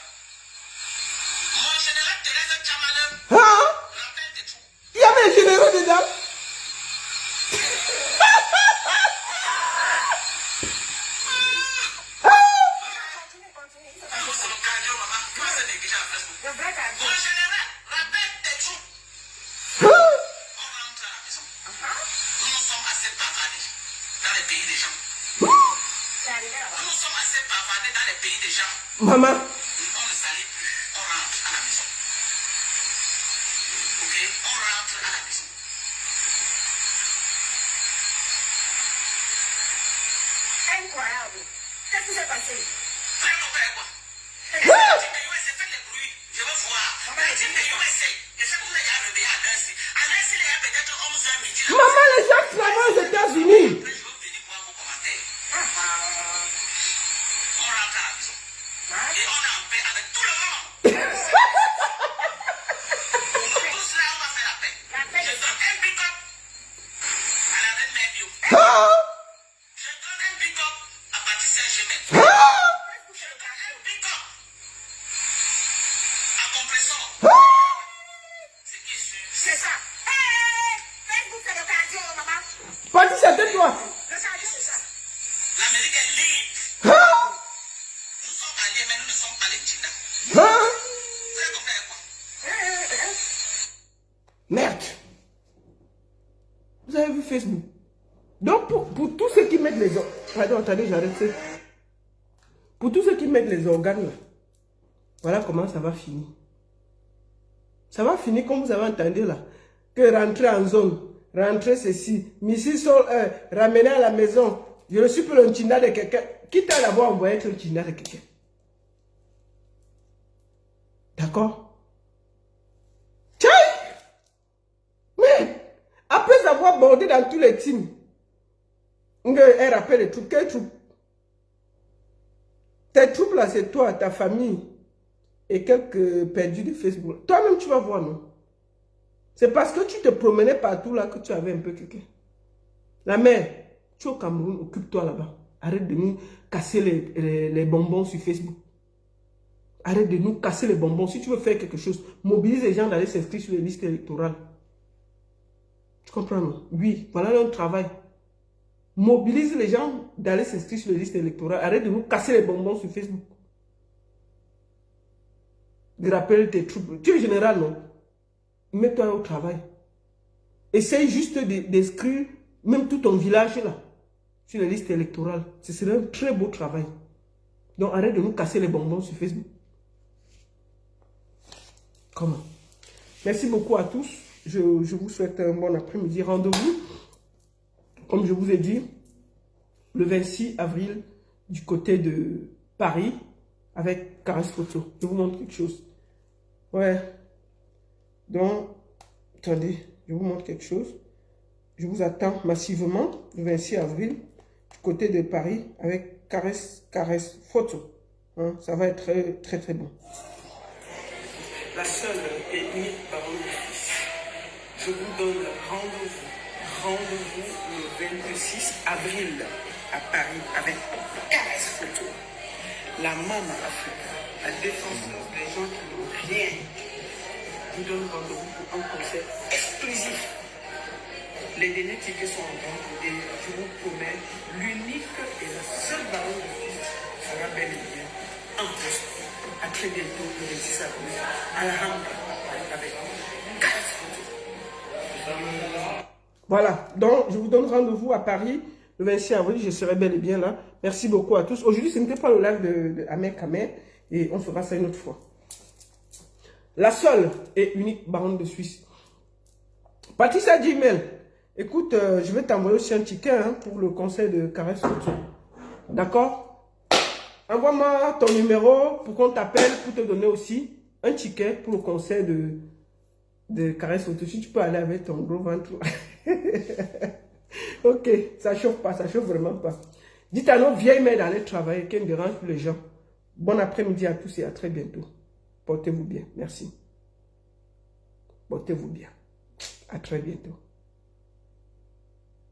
Mon général Thérèse Tchamalem rappelle des troupes. Il y avait les généraux dedans. C'est le cardio, maman. Comment c'est négligé à Facebook? Mon général rappelle des troupes. On rentre à la maison. Nous sommes assez bavardés dans les pays des gens. Nous sommes assez bavardés dans les pays des gens. Maman. On ne salit plus. On rentre à la maison. Ok? On rentre à la maison. Incroyable. Qu'est-ce qui s'est passé? Frère, mon père, quoi? La team des USA fait les bruits. Je veux voir. La team des USA. Je sais que vous avez arrivé à Nancy. À Nancy, il y a peut-être 11h midi. Maman, les gens travaillent aux États-Unis. Après, je veux venir voir vos commentaires. On rentre à la maison. Et on est en paix avec tout le monde. Tout cela, on va faire la paix. Je donne un pick-up à la reine mère bio. Je donne un pick-up à Patricia Gemet. Je donne un pick-up à Compressor. C'est qui est sûr? C'est ça. Hey, Facebook, c'est le cardio, maman. Patricia, tais-toi. Le cardio, c'est ça. L'Amérique est libre. Nous sommes alliés, mais nous ne sommes pas les Tchina. Vous avez compris quoi? Merde. Vous avez vu Facebook? Donc, pour tous ceux qui mettent les organes... Pardon, attendez, j'arrête. Pour tous ceux qui mettent les organes, là, voilà comment ça va finir. Ça va finir comme vous avez entendu là. Que rentrer en zone, rentrer ceci, missile sol 1, ramener à la maison. Je ne suis plus un Tchina de quelqu'un. Qui t'a d'abord envoyé être un Tchina de quelqu'un? D'accord? Tchaï! Mais, après avoir bordé dans tous les teams, elle rappelle les troupes. Quelles troupes? Tes troupes là, c'est toi, ta famille et quelques perdus de Facebook. Toi-même, tu vas voir, non? C'est parce que tu te promenais partout là que tu avais un peu quelqu'un. La mère, tu es au Cameroun, occupe-toi là-bas. Arrête de nous casser les bonbons sur Facebook. Arrête de nous casser les bonbons. Si tu veux faire quelque chose, mobilise les gens d'aller s'inscrire sur les listes électorales. Tu comprends, non? Oui, voilà leur travail. Mobilise les gens d'aller s'inscrire sur les listes électorales. Arrête de nous casser les bonbons sur Facebook. De rappeler tes troupes. Tu es général, non? Mets-toi au travail. Essaye juste d'inscrire même tout ton village là, sur les listes électorales. Ce serait un très beau travail. Donc arrête de nous casser les bonbons sur Facebook. Comment? Merci beaucoup à tous. Je vous souhaite un bon après-midi. Rendez-vous, comme je vous ai dit, le 26 avril du côté de Paris avec Caresse Photo. Je vous montre quelque chose. Ouais. Donc, attendez, je vous montre quelque chose. Je vous attends massivement le 26 avril du côté de Paris avec Caresse Photo. Hein, ça va être très, très, très bon. La seule et unique parole de Christ. Je vous donne rendez-vous le 26 avril à Paris avec Caresse Photo. La Mama Africa, la défenseuse des gens qui n'ont rien. Je vous donne rendez-vous pour un concert exclusif. Les derniers tickets sont en vente et je vous promets, l'unique et la seule parole de Christ sera bel et bien en poste. À très bientôt le 26 avril à la Hambre avec Caresse Photo. Voilà, donc je vous donne rendez-vous à Paris le 26 avril, je serai bel et bien là. Merci beaucoup à tous. Aujourd'hui, ce n'était pas le live de Ahmed Kamer et on fera ça une autre fois. La seule et unique baronne de Suisse. Patricia Gmail, écoute, je vais t'envoyer aussi un ticket hein, pour le conseil de Caresse Photo. D'accord? Envoie-moi ton numéro pour qu'on t'appelle pour te donner aussi un ticket pour le conseil de Caresse Photo. Si tu peux aller avec ton gros ventre. Ok, ça chauffe pas, ça chauffe vraiment pas. Dites à nos vieilles mères d'aller travailler, qu'elles ne dérangent plus les gens. Bon après-midi à tous et à très bientôt. Portez-vous bien, merci. Portez-vous bien. À très bientôt.